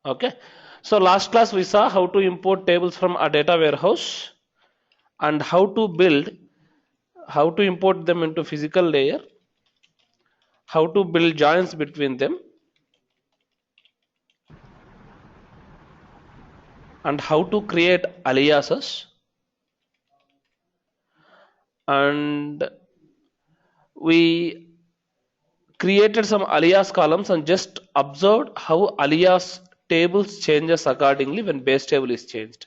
Okay, so last class we saw how to import tables from a data warehouse and how to import them into physical layer, how to build joins between them, and how to create aliases, and we created some alias columns and just observed how alias tables changes accordingly when base table is changed.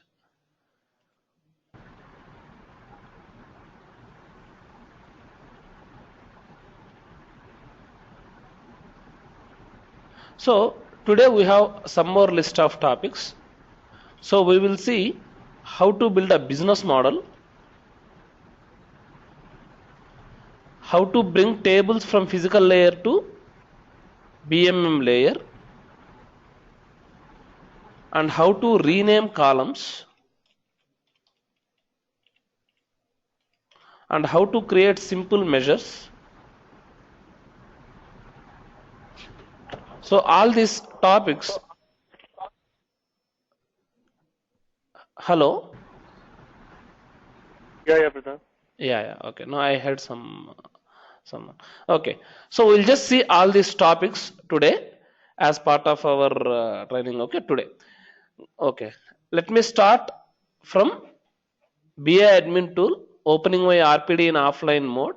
So today we have some more list of topics. So we will see how to build a business model, how to bring tables from physical layer to BMM layer, and how to rename columns, and how to create simple measures. So all these topics. Hello. Yeah, brother. Yeah. Okay. No, I had some. Okay. So we'll just see all these topics today as part of our training. Okay. Today. Okay. Let me start from BA admin tool, opening my RPD in offline mode.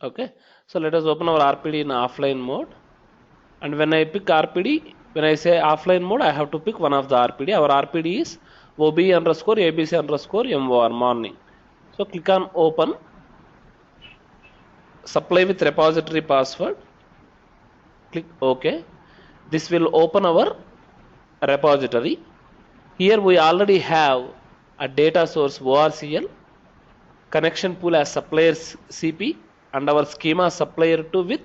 Okay. So let us open our RPD in offline mode. And when I pick RPD, when I say offline mode, I have to pick one of the RPD. Our RPD is OBIEE underscore ABC underscore MOR morning. So click on open, supply with repository password, click OK. This will open our repository. Here we already have a data source ORCL, connection pool as supplier CP, and our schema supplier to with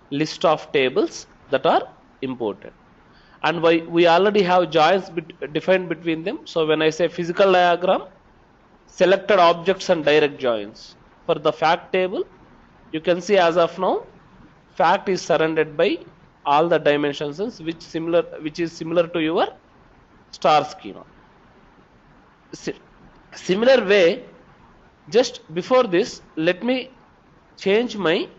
list of tables that are imported. And we already have joins defined between them. So when I say physical diagram, selected objects and direct joins. For the fact table, you can see as of now, fact is surrounded by all the dimensions which is similar to your star schema. Similar way, just before this, let me change my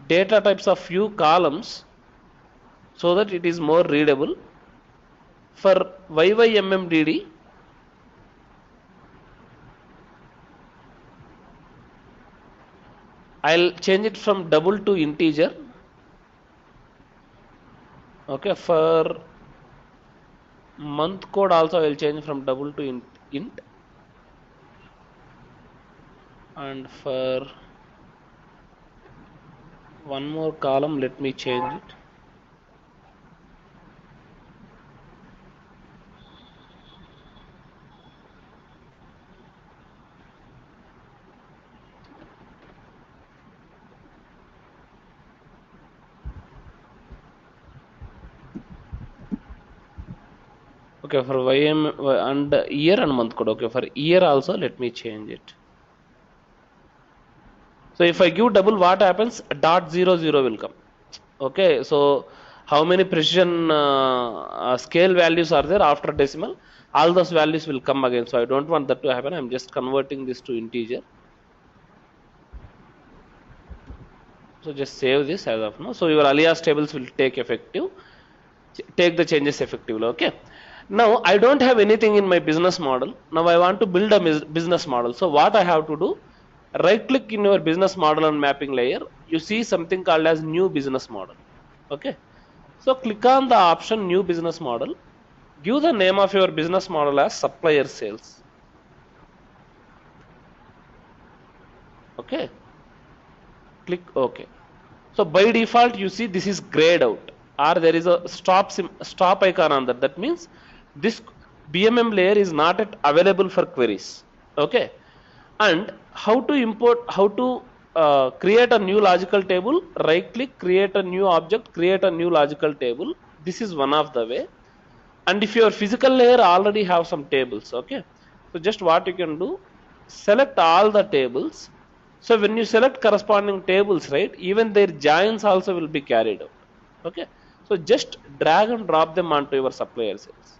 data types of few columns so that it is more readable. For YYMMDD, I'll change it from double to integer. Okay, for month code also I will change from double to int. And for one more column, let me change it. Okay, for YM and year and month code. Okay, for year also let me change it. So if I give double, what happens? .00 will come. Okay, so how many precision scale values are there after decimal? All those values will come again. So I don't want that to happen. I'm just converting this to integer. So just save this as of now. So your alias tables will take the changes effectively. Okay. Now I don't have anything in my business model. Now I want to build a business model. So what I have to do? Right click in your business model and mapping layer. You see something called as new business model. Okay. So click on the option new business model. Give the name of your business model as supplier sales. Okay. Click OK. So by default you see this is grayed out, or there is a stop icon on that. That means this BMM layer is not yet available for queries. Okay. And how to create a new logical table, right click, create a new object, create a new logical table. This is one of the way. And if your physical layer already have some tables, okay, so just what you can do, select all the tables. So when you select corresponding tables, right, even their joins also will be carried out. Okay, so just drag and drop them onto your supplier cells.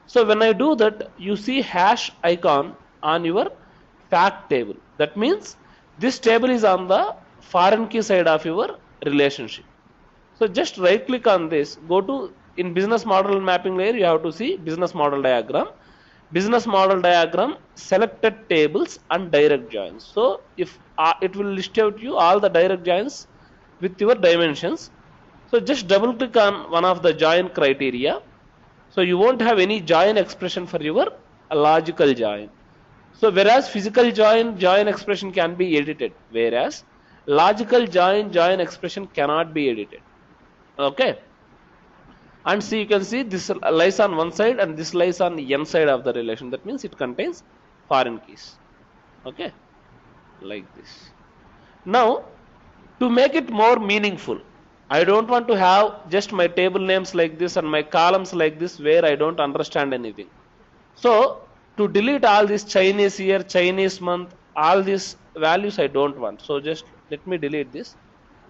So when I do that, you see hash icon on your fact table. That means this table is on the foreign key side of your relationship. So just right click on this, go to in business model mapping layer, you have to see business model diagram. Business model diagram, selected tables and direct joins. So if it will list out you all the direct joins with your dimensions. So just double click on one of the join criteria. So you won't have any join expression for your logical join. So whereas physical join expression can be edited, whereas logical join expression cannot be edited. Okay. And see, you can see this lies on one side and this lies on the n side of the relation. That means it contains foreign keys. Okay. Like this. Now, to make it more meaningful, I don't want to have just my table names like this and my columns like this where I don't understand anything. So, to delete all this Chinese year, Chinese month, all these values I don't want. So, just let me delete this.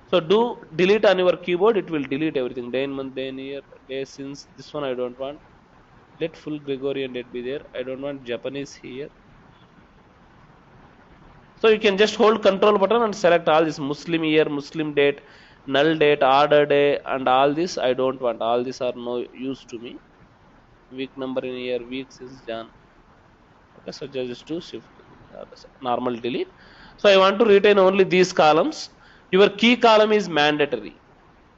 So, do delete on your keyboard, it will delete everything. Day in month, day in year, day since. This one I don't want. Let full Gregorian date be there. I don't want Japanese here. So, you can just hold control button and select all this Muslim year, Muslim date, null date, order day, and all this I don't want. All these are no use to me. Week number in year, weeks is Jan. Okay, so just do shift normal delete. So I want to retain only these columns. Your key column is mandatory.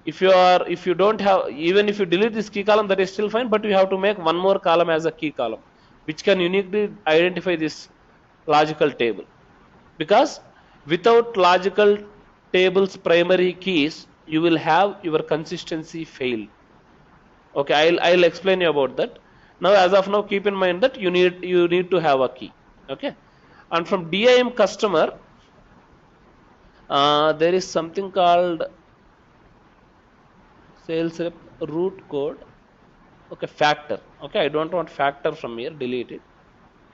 If you don't have, even if you delete this key column, that is still fine, but you have to make one more column as a key column, which can uniquely identify this logical table. Because without logical tables primary keys, you will have your consistency fail. Okay, I'll explain you about that. Now, as of now, keep in mind that you need to have a key. Okay, and from DIM customer, there is something called sales rep root code. Okay, factor. Okay, I don't want factor from here. Delete it.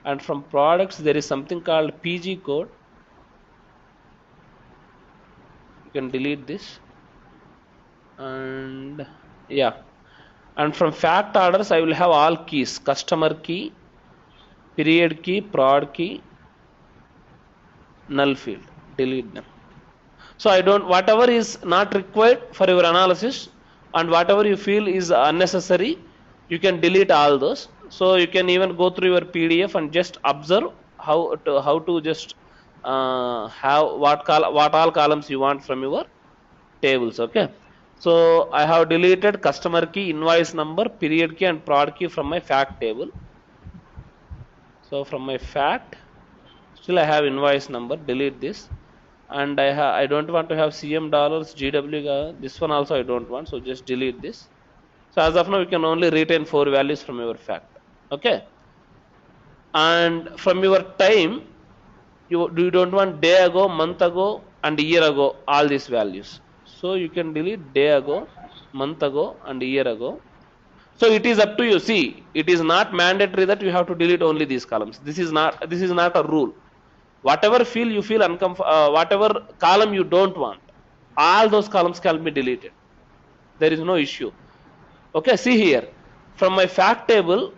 And from products, there is something called PG code. You can delete this. And yeah. And from fact orders, I will have all keys: customer key, period key, prod key, null field. Delete them. So I don't, whatever is not required for your analysis and whatever you feel is unnecessary, you can delete all those. So you can even go through your PDF and just observe how to just have what all columns you want from your tables. Okay. So I have deleted customer key, invoice number, period key and prod key from my fact table. So from my fact, still I have invoice number, delete this. And I don't want to have CM dollars, GW, this one also I don't want, so just delete this. So as of now, you can only retain 4 values from your fact. Okay. And from your time, you don't want day ago, month ago and year ago, all these values. So you can delete day ago, month ago and year ago. So it is up to you. See, it is not mandatory that you have to delete only these columns. This is not a rule. Whatever you feel uncomfortable, whatever column you don't want, all those columns can be deleted. There is no issue. Okay, see here. From my fact table,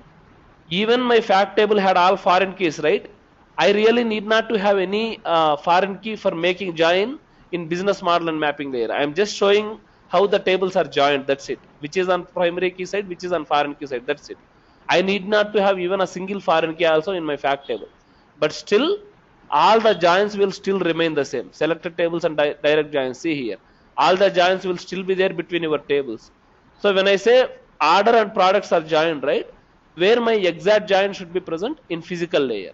even my fact table had all foreign keys, right? I really need not to have any foreign key for making join in business model and mapping layer. I am just showing how the tables are joined, that's it. Which is on primary key side, which is on foreign key side, that's it. I need not to have even a single foreign key also in my fact table. But still, all the joins will still remain the same. Selected tables and direct joins, see here. All the joins will still be there between your tables. So when I say order and products are joined, right? Where my exact join should be present? In physical layer.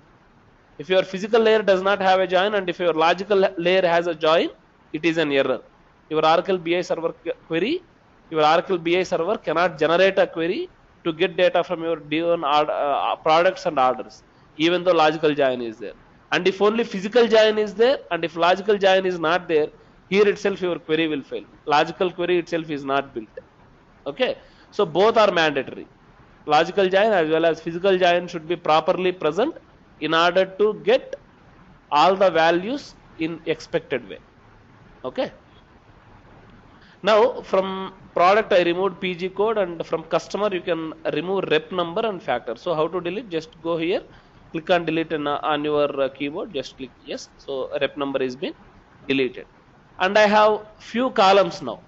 If your physical layer does not have a join and if your logical layer has a join, it is an error. Your Oracle BI server query, your Oracle BI server cannot generate a query to get data from your D1 products and orders, even though logical join is there. And if only physical join is there and if logical join is not there, here itself your query will fail. Logical query itself is not built. Okay, so both are mandatory. Logical join as well as physical join should be properly present in order to get all the values in expected way. Okay. Now from product I removed PG code, and from customer you can remove rep number and factor. So how to delete? Just go here, click on delete on your keyboard, just click yes. So rep number is been deleted, and I have few columns now,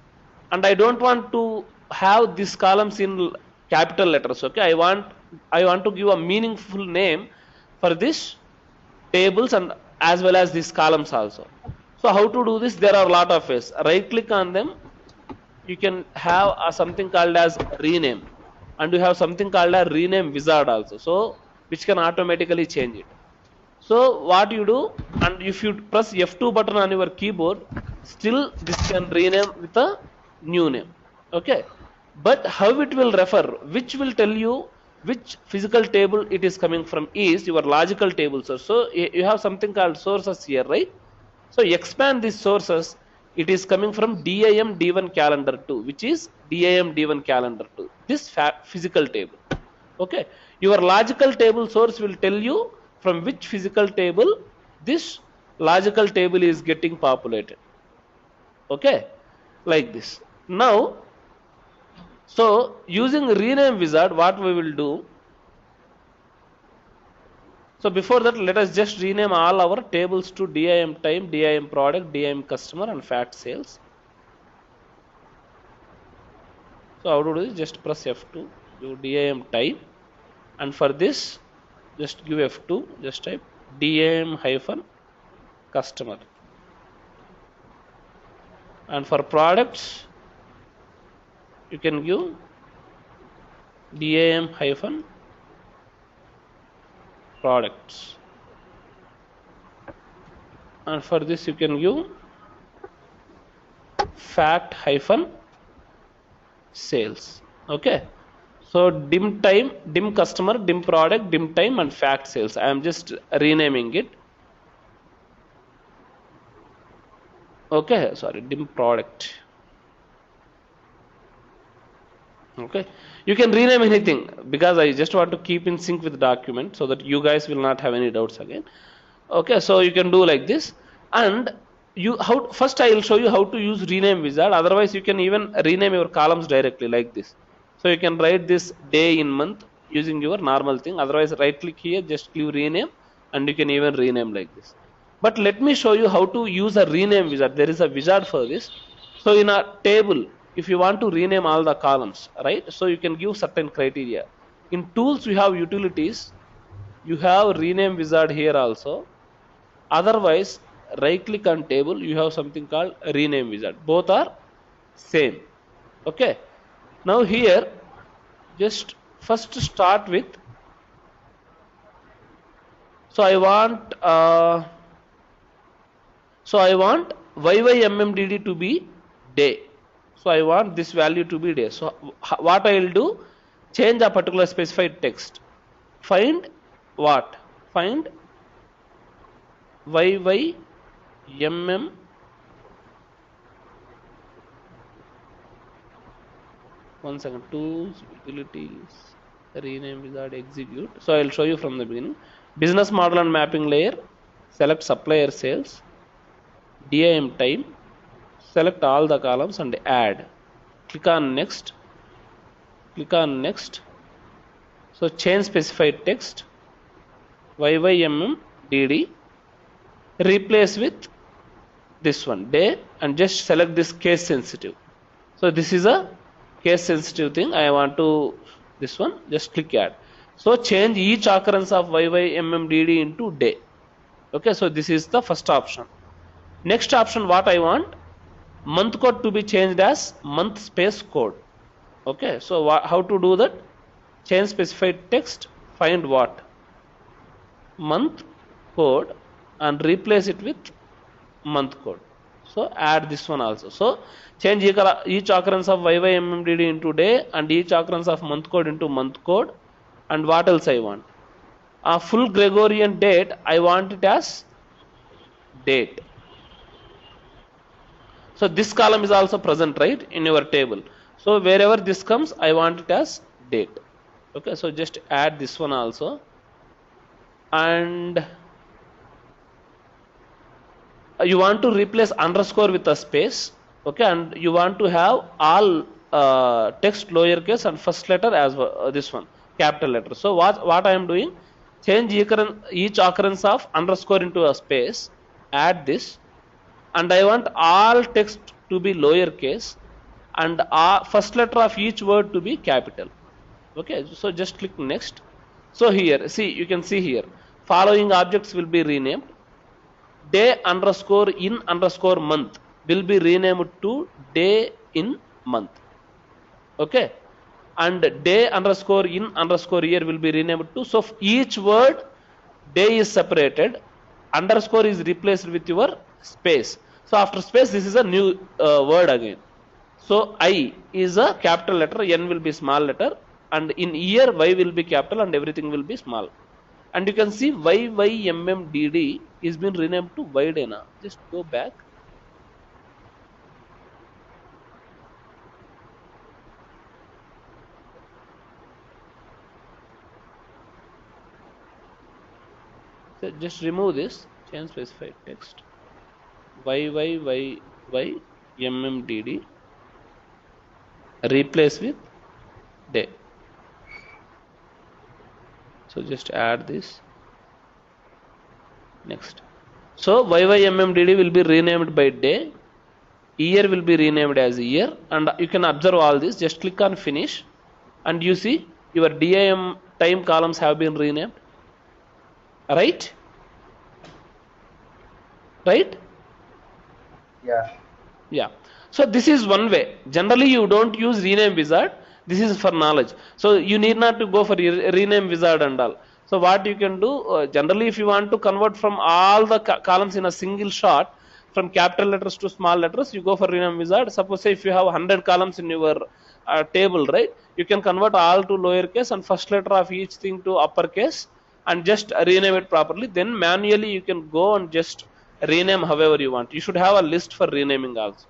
and I don't want to have these columns in capital letters. Okay, I want to give a meaningful name for this tables and as well as these columns also. So how to do this? There are a lot of ways. Right click on them. You can have something called as rename, and you have something called a rename wizard also, so which can automatically change it. So what you do, and if you press F2 button on your keyboard, still this can rename with a new name. Okay, but how it will refer, which will tell you which physical table it is coming from is your logical table source. So you have something called sources here, right? So expand these sources. It is coming from DIM D1 calendar 2, which is DIM D1 calendar 2, this physical table. Okay, your logical table source will tell you from which physical table this logical table is getting populated. Okay, like this. Now, so using rename wizard, what we will do? So before that, let us just rename all our tables to DIM time, DIM product, DIM customer, and fact sales. So how to do this? Just press F2, do DIM time, and for this, just give F2, just type DIM hyphen customer, and for products, you can give DIM hyphen products, and for this you can give fact hyphen sales. Okay, so dim time, dim customer, dim product, dim time, and fact sales. I am just renaming it. Okay, sorry, dim product. Okay, you can rename anything because I just want to keep in sync with the document so that you guys will not have any doubts again. Okay, so you can do like this, and first I will show you how to use rename wizard. Otherwise you can even rename your columns directly like this. So you can write this day in month using your normal thing. Otherwise right click here, just click rename, and you can even rename like this. But let me show you how to use a rename wizard. There is a wizard for this. So in a table, if you want to rename all the columns, right? So you can give certain criteria. In tools you have utilities, you have rename wizard here also. Otherwise, right click on table, you have something called rename wizard. Both are same. Okay. Now here, just first start with. So I want YYMMDD to be day. So I want this value to be day. So what I will do? Change a particular specified text. Find what? Find YYMM one second, tools, utilities, rename wizard, execute. So I will show you from the beginning. Business model and mapping layer, select supplier sales, DIM time, select all the columns and add. Click on next. Click on next. So change specified text, YYMMDD, replace with this one, day, and just select this case sensitive. So this is a case sensitive thing. I want to this one, just click add. So change each occurrence of YYMMDD into day. Okay, so this is the first option. Next option, what I want? Month code to be changed as month space code. Okay, so how to do that? Change specified text, find what? Month code, and replace it with month code. So add this one also. So change each occurrence of YYMMDD into day and each occurrence of month code into month code. And what else I want? A full Gregorian date, I want it as date. So this column is also present, right, in your table. So wherever this comes, I want it as date. Okay, so just add this one also. And you want to replace underscore with a space. Okay, and you want to have all text lowercase and first letter as this one, capital letter. So what I am doing, change each occurrence of underscore into a space, add this, and I want all text to be lowercase and first letter of each word to be capital. Okay, so just click next. So here, see, you can see here, following objects will be renamed. Day underscore in underscore month will be renamed to day in month. Okay, and day underscore in underscore year will be renamed to. So each word, day is separated, underscore is replaced with your space. So after space, this is a new word again. So I is a capital letter, N will be small letter, and in year Y will be capital and everything will be small. And you can see YYMMDD is been renamed to Ydena. Just go back. So just remove this, change specified text. YYYYMMDD replace with day. So just add this. Next. So YYMMDD will be renamed by day. Year will be renamed as year. And you can observe all this. Just click on finish. And you see your DIM time columns have been renamed. Right? Right? Yeah. Yeah. So this is one way. Generally you don't use rename wizard. This is for knowledge. So you need not to go for rename wizard and all. So what you can do, generally if you want to convert from all the columns in a single shot, from capital letters to small letters, you go for rename wizard. Suppose say if you have 100 columns in your table, right, you can convert all to lowercase and first letter of each thing to uppercase and just rename it properly. Then manually you can go and just rename however you want. You should have a list for renaming also.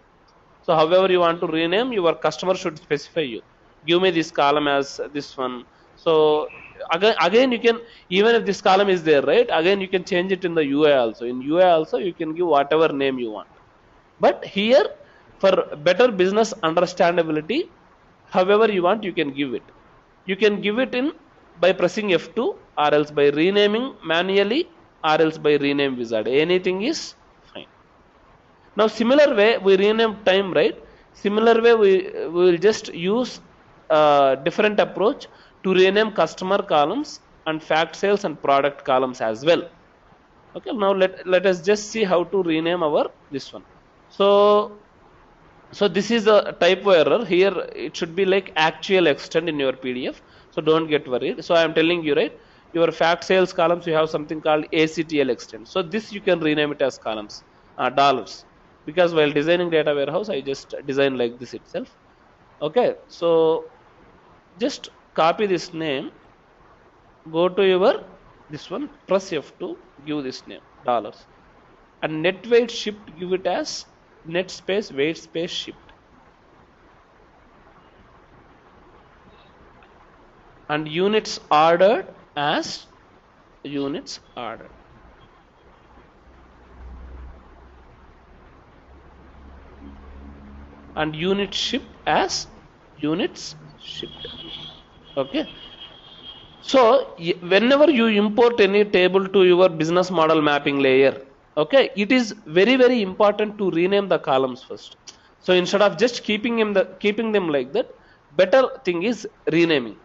So however you want to rename, your customer should specify you. Give me this column as this one. So again you can, even if this column is there, right, again you can change it in the UI also. In UI also you can give whatever name you want. But here for better business understandability, however you want, you can give it. You can give it in by pressing F2 or else by renaming manually or else by rename wizard. Anything is fine. Now similar way we rename time, right? Similar way we will just use different approach to rename customer columns and fact sales and product columns as well. Okay, now let us just see how to rename our this one. So this is a typo error. Here it should be like actual extend in your PDF. So don't get worried. So I am telling you, right, your fact sales columns you have something called ACTL extend. So this you can rename it as columns, dollars, because while designing data warehouse I just designed like this itself. Okay, so just copy this name, go to your this one, press F2, give this name dollars, and net weight shipped, give it as net space weight space shipped, and units ordered as units ordered. And unit shipped as units shipped. Okay. So whenever you import any table to your business model mapping layer, okay, it is very, very important to rename the columns first. So instead of just keeping them like that, better thing is renaming.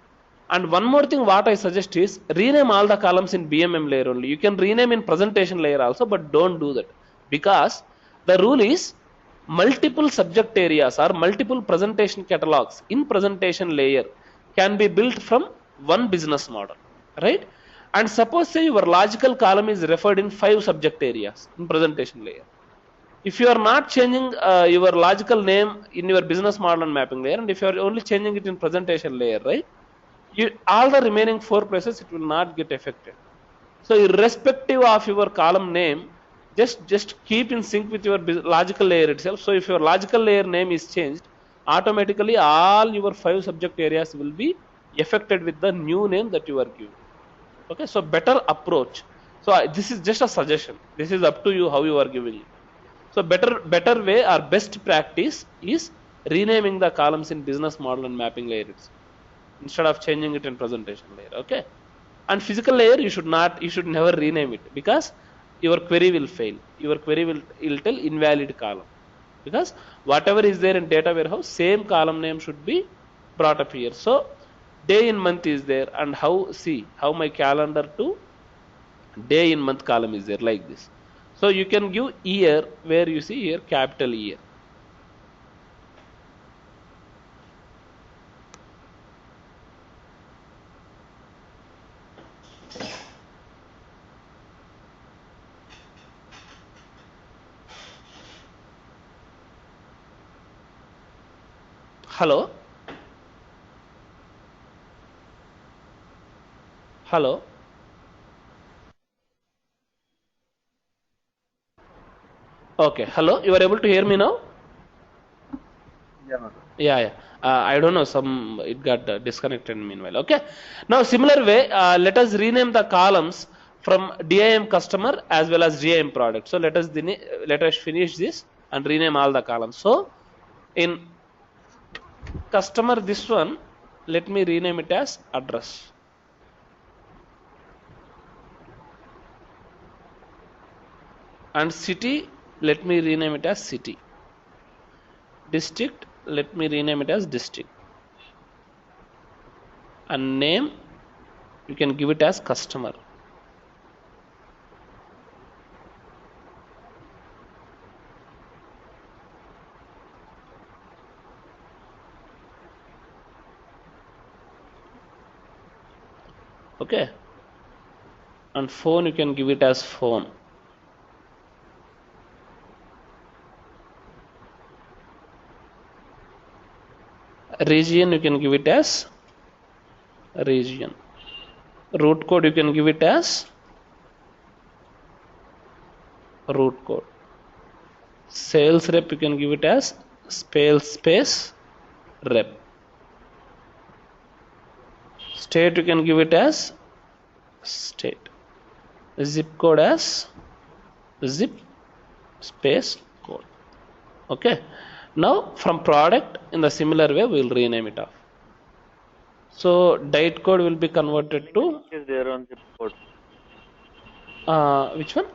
And one more thing what I suggest is rename all the columns in BMM layer only. You can rename in presentation layer also, but don't do that, because the rule is multiple subject areas or multiple presentation catalogs in presentation layer can be built from one business model, right? And suppose say your logical column is referred in 5 subject areas in presentation layer. If you are not changing your logical name in your business model and mapping layer, and if you are only changing it in presentation layer, right, all the remaining 4 places it will not get affected. So irrespective of your column name, just keep in sync with your logical layer itself. So if your logical layer name is changed, automatically all your 5 subject areas will be affected with the new name that you are giving. Okay, so better approach. So this is just a suggestion. This is up to you how you are giving it. So better way or best practice is renaming the columns in business model and mapping layer itself, instead of changing it in presentation layer. Okay, and physical layer you should never rename it, because your query will fail. Your query will tell invalid column, because whatever is there in data warehouse, same column name should be brought up here. So day in month is there, and how my calendar to day in month column is there, like this. So you can give year, where you see here capital year. Hello, hello. Okay, hello, you are able to hear me now? Yeah, Maratha. Yeah. I don't know, some it got disconnected meanwhile. Okay. Now similar way, let us rename the columns from DIM customer as well as DIM product. So let us finish this and rename all the columns. So in customer, this one, let me rename it as address. And city, let me rename it as city. District, let me rename it as district. And name, you can give it as customer. Okay. And phone, you can give it as phone. Region, you can give it as region. Root code, you can give it as root code. Sales rep, you can give it as space rep. State, you can give it as state. Zip code as zip space code. Okay. Now from product, in the similar way, we will rename it off. So date code will be converted to is there on zip code. which one?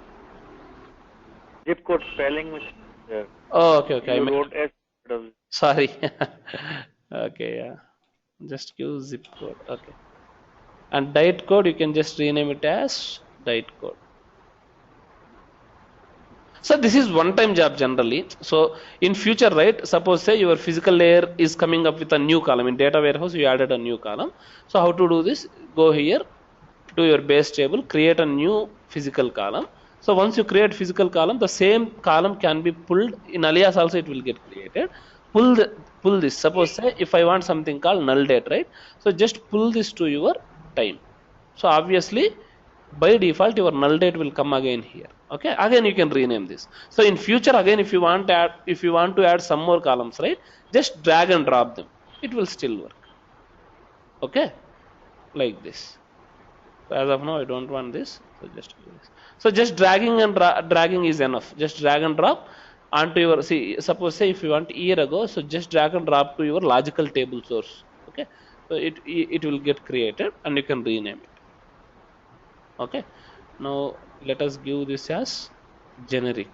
Zip code spelling mistake is there. Oh, okay. You wrote S instead of Sorry. Okay, yeah. Just give zip code. Okay. And diet code, you can just rename it as diet code. So this is one time job generally. So in future, right, suppose say your physical layer is coming up with a new column. In data warehouse, you added a new column. So how to do this? Go here to your base table, create a new physical column. So once you create physical column, the same column can be pulled in alias also, it will get created. Pull this. Suppose say if I want something called null date, right? So just pull this to your time. So obviously by default your null date will come again here. Okay, again you can rename this. So in future again, if you want to add some more columns, right, just drag and drop them, it will still work. Okay, like this. So as of now I don't want this, so just do this. So just dragging and dragging is enough. Just drag and drop onto your, suppose say if you want year ago, so just drag and drop to your logical table source. Okay, so it will get created and you can rename it. Okay, now let us give this as generic.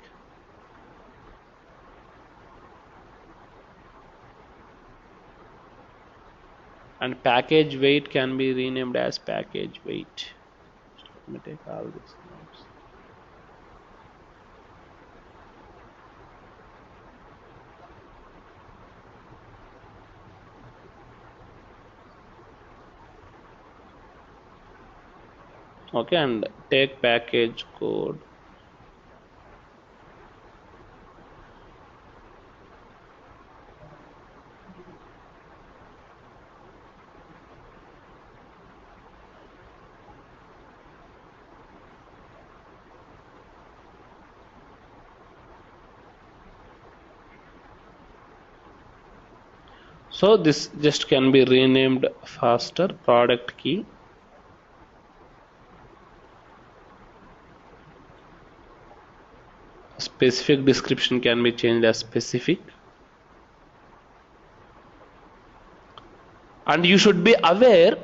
And package weight can be renamed as package weight. Let me take all these names. Okay, and take package code. So this just can be renamed faster product key. Specific description can be changed as specific. And you should be aware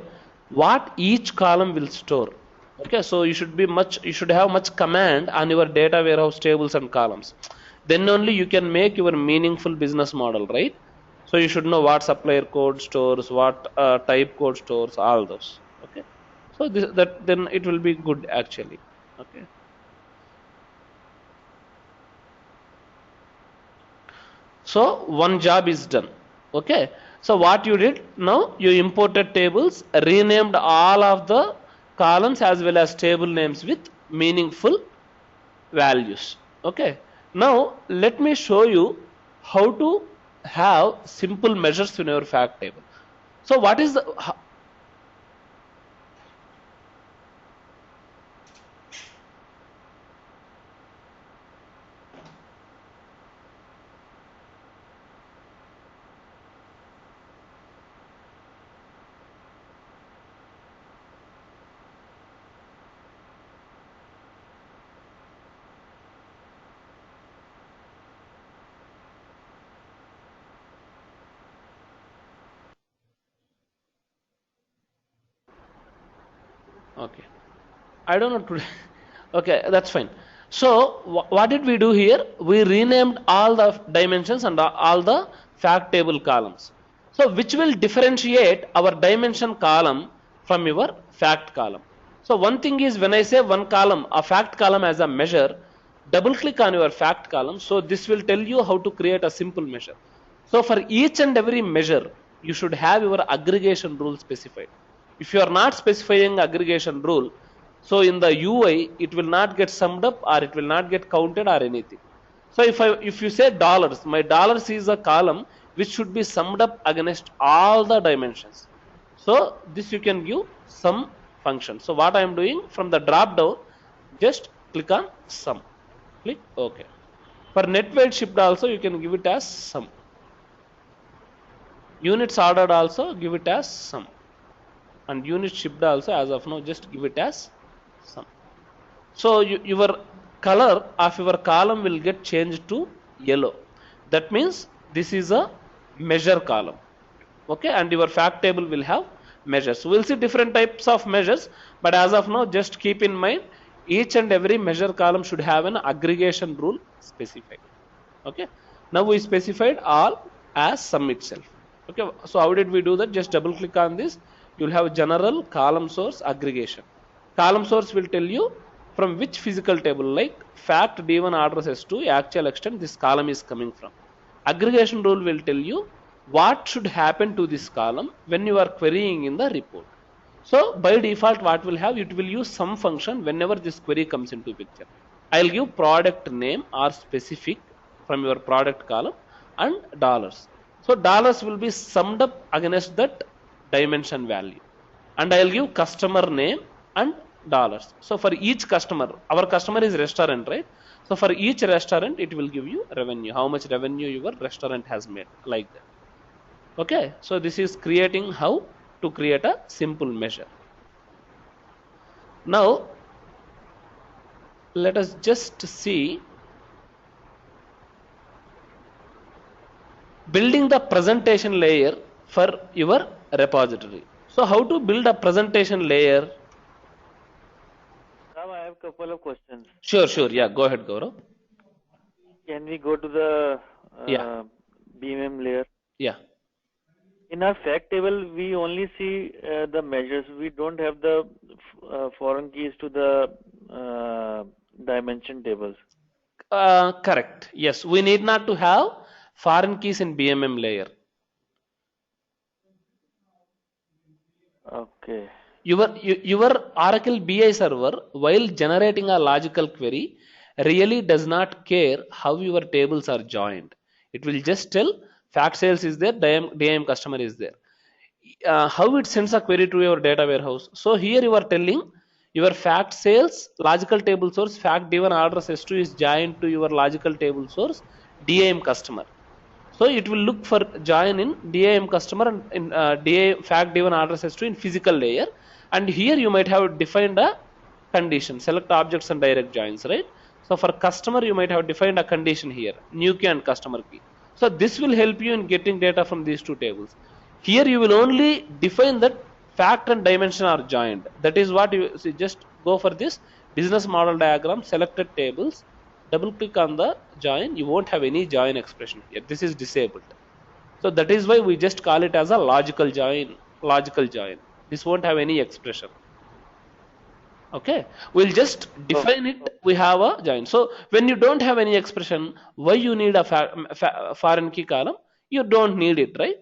what each column will store. Okay, so you should have much command on your data warehouse tables and columns. Then only you can make your meaningful business model, right? So you should know what supplier code stores, what type code stores, all those. Okay, so then it will be good actually. Okay. So one job is done. Okay, so what you did now, you imported tables, renamed all of the columns as well as table names with meaningful values. Okay, now let me show you how to have simple measures in your fact table. So what is the okay, I don't know today. Okay, that's fine. So what did we do here? We renamed all the dimensions and all the fact table columns. So which will differentiate our dimension column from your fact column. So one thing is, when I say one column, a fact column as a measure, double click on your fact column. So this will tell you how to create a simple measure. So for each and every measure, you should have your aggregation rule specified. If you are not specifying aggregation rule, so in the UI it will not get summed up, or it will not get counted or anything. So if you say dollars, my dollars is a column which should be summed up against all the dimensions. So this you can give sum function. So what I am doing, from the drop down, just click on sum. Click OK. For net weight shipped also you can give it as sum. Units ordered also give it as sum. And units shipped also, as of now, just give it as sum. So your color of your column will get changed to yellow. That means this is a measure column. Okay, and your fact table will have measures. We'll see different types of measures, but as of now, just keep in mind each and every measure column should have an aggregation rule specified. Okay, now we specified all as sum itself. Okay, so how did we do that? Just double click on this. You will have general column source aggregation. Column source will tell you from which physical table, like fact D1 address S2 actual extent this column is coming from. Aggregation rule will tell you what should happen to this column when you are querying in the report. So by default what will have, it will use some function whenever this query comes into picture. I will give product name or specific from your product column and dollars. So dollars will be summed up against that dimension value, and I will give customer name and dollars. So for each customer, our customer is restaurant, right? So for each restaurant it will give you revenue, how much revenue your restaurant has made, like that. Okay, so this is creating how to create a simple measure. Now let us just see building the presentation layer for your repository. So how to build a presentation layer? Now I have a couple of questions. Sure, yeah, go ahead, Gaurav. Can we go to the Yeah. BMM layer? Yeah. In our fact table, we only see the measures. We don't have the foreign keys to the dimension tables. Correct. Yes, we need not to have foreign keys in BMM layer. Okay. Your Oracle BI server, while generating a logical query, really does not care how your tables are joined. It will just tell fact sales is there, DIM customer is there. How it sends a query to your data warehouse. So here you are telling your fact sales logical table source fact D1 address S2 is joined to your logical table source DIM customer. So it will look for join in DIM customer and in DIM fact driven address history in physical layer, and here you might have defined a condition, select objects and direct joins, right? So for customer you might have defined a condition here, new key and customer key. So this will help you in getting data from these two tables. Here you will only define that fact and dimension are joined. That is what you see. Just go for this business model diagram, selected tables, double click on the join. You won't have any join expression here. This is disabled. So that is why we just call it as a logical join. Logical join. This won't have any expression. Okay, we'll just define it. We have a join. So when you don't have any expression, why you need a foreign key column? You don't need it, right?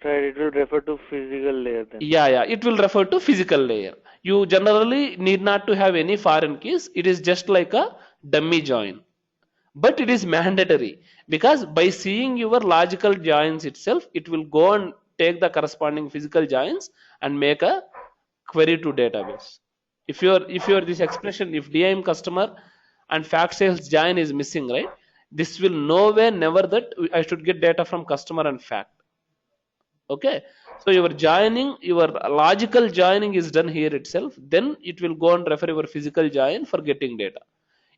Right, it will refer to physical layer then. Yeah, it will refer to physical layer. You generally need not to have any foreign keys. It is just like a dummy join. But it is mandatory because by seeing your logical joins itself, it will go and take the corresponding physical joins and make a query to database. If your this expression, if DIM customer and fact sales join is missing, right? This will nowhere never that I should get data from customer and fact. Okay, so your joining, your logical joining is done here itself. Then it will go and refer your physical join for getting data.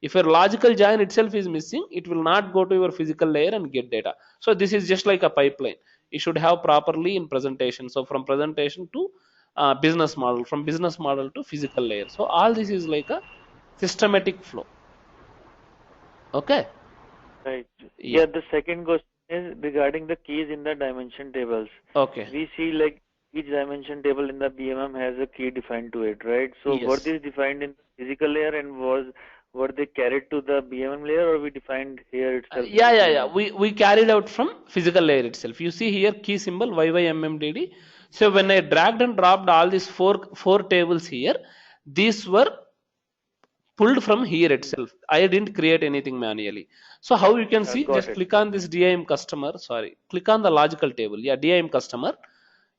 If your logical join itself is missing, it will not go to your physical layer and get data. So this is just like a pipeline. You should have properly in presentation. So from presentation to business model, from business model to physical layer. So all this is like a systematic flow. Okay. Right. Yeah, the second question is regarding the keys in the dimension tables. Okay. We see like each dimension table in the BMM has a key defined to it, right? So Yes. were these defined in the physical layer and were they carried to the BMM layer or we defined here itself? Yeah. We carried out from physical layer itself. You see here key symbol YYMMDD. So when I dragged and dropped all these four tables here, these were pulled from here itself. I didn't create anything manually. So how you can see, just click on this DIM customer, click on the logical table. Yeah, DIM customer.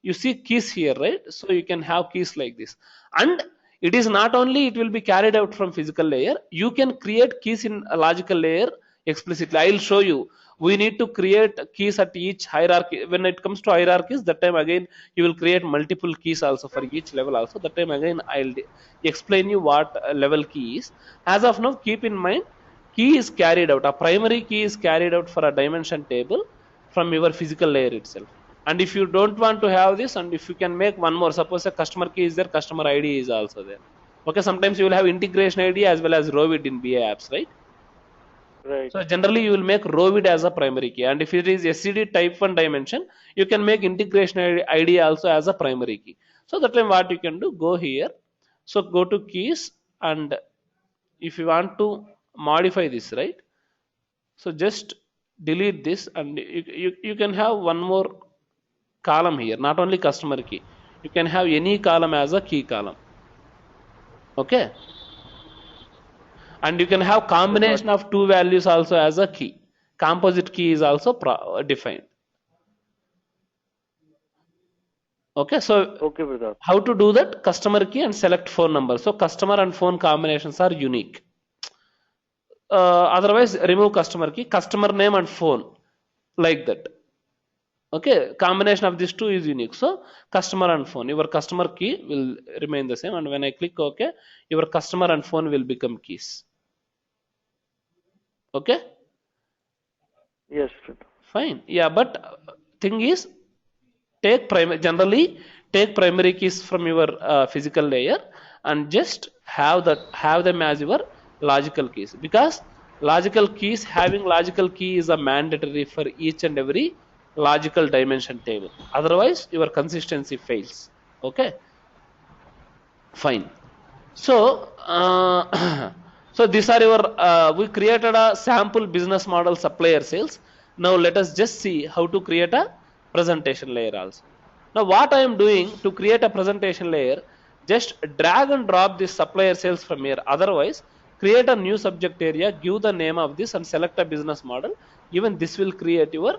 You see keys here, right? So you can have keys like this. And it is not only it will be carried out from physical layer, you can create keys in a logical layer explicitly. I will show you. We need to create keys at each hierarchy. When it comes to hierarchies, that time again you will create multiple keys also for each level also. That time again I'll explain you what level key is. As of now, keep in mind, key is carried out. A primary key is carried out for a dimension table from your physical layer itself. And if you don't want to have this, and if you can make one more, suppose a customer key is there, customer ID is also there. Okay, sometimes you will have integration ID as well as ROVID in BA apps, right? Right. So generally you will make ROVID as a primary key, and if it is SCD type 1 dimension, you can make integration ID also as a primary key. So that time what you can do, go here. So go to keys, and if you want to modify this, right? So just delete this, and you can have one more column here, not only customer key. You can have any column as a key column. Okay. And you can have combination of two values also as a key. Composite key is also defined. Okay, so how to do that? Customer key and select phone number. So customer and phone combinations are unique. Otherwise, remove customer key, customer name and phone, like that. Okay, combination of these two is unique. So customer and phone, your customer key will remain the same, and when I click OK, your customer and phone will become keys. Okay. Yes. Fine. Yeah, but thing is, generally take primary keys from your physical layer and just have them as your logical keys, because having logical key is a mandatory for each and every logical dimension table. Otherwise, your consistency fails. Okay. Fine. So. So these are your, we created a sample business model supplier sales. Now let us just see how to create a presentation layer also. Now what I am doing to create a presentation layer, just drag and drop this supplier sales from here. Otherwise, create a new subject area, give the name of this and select a business model. Even this will create your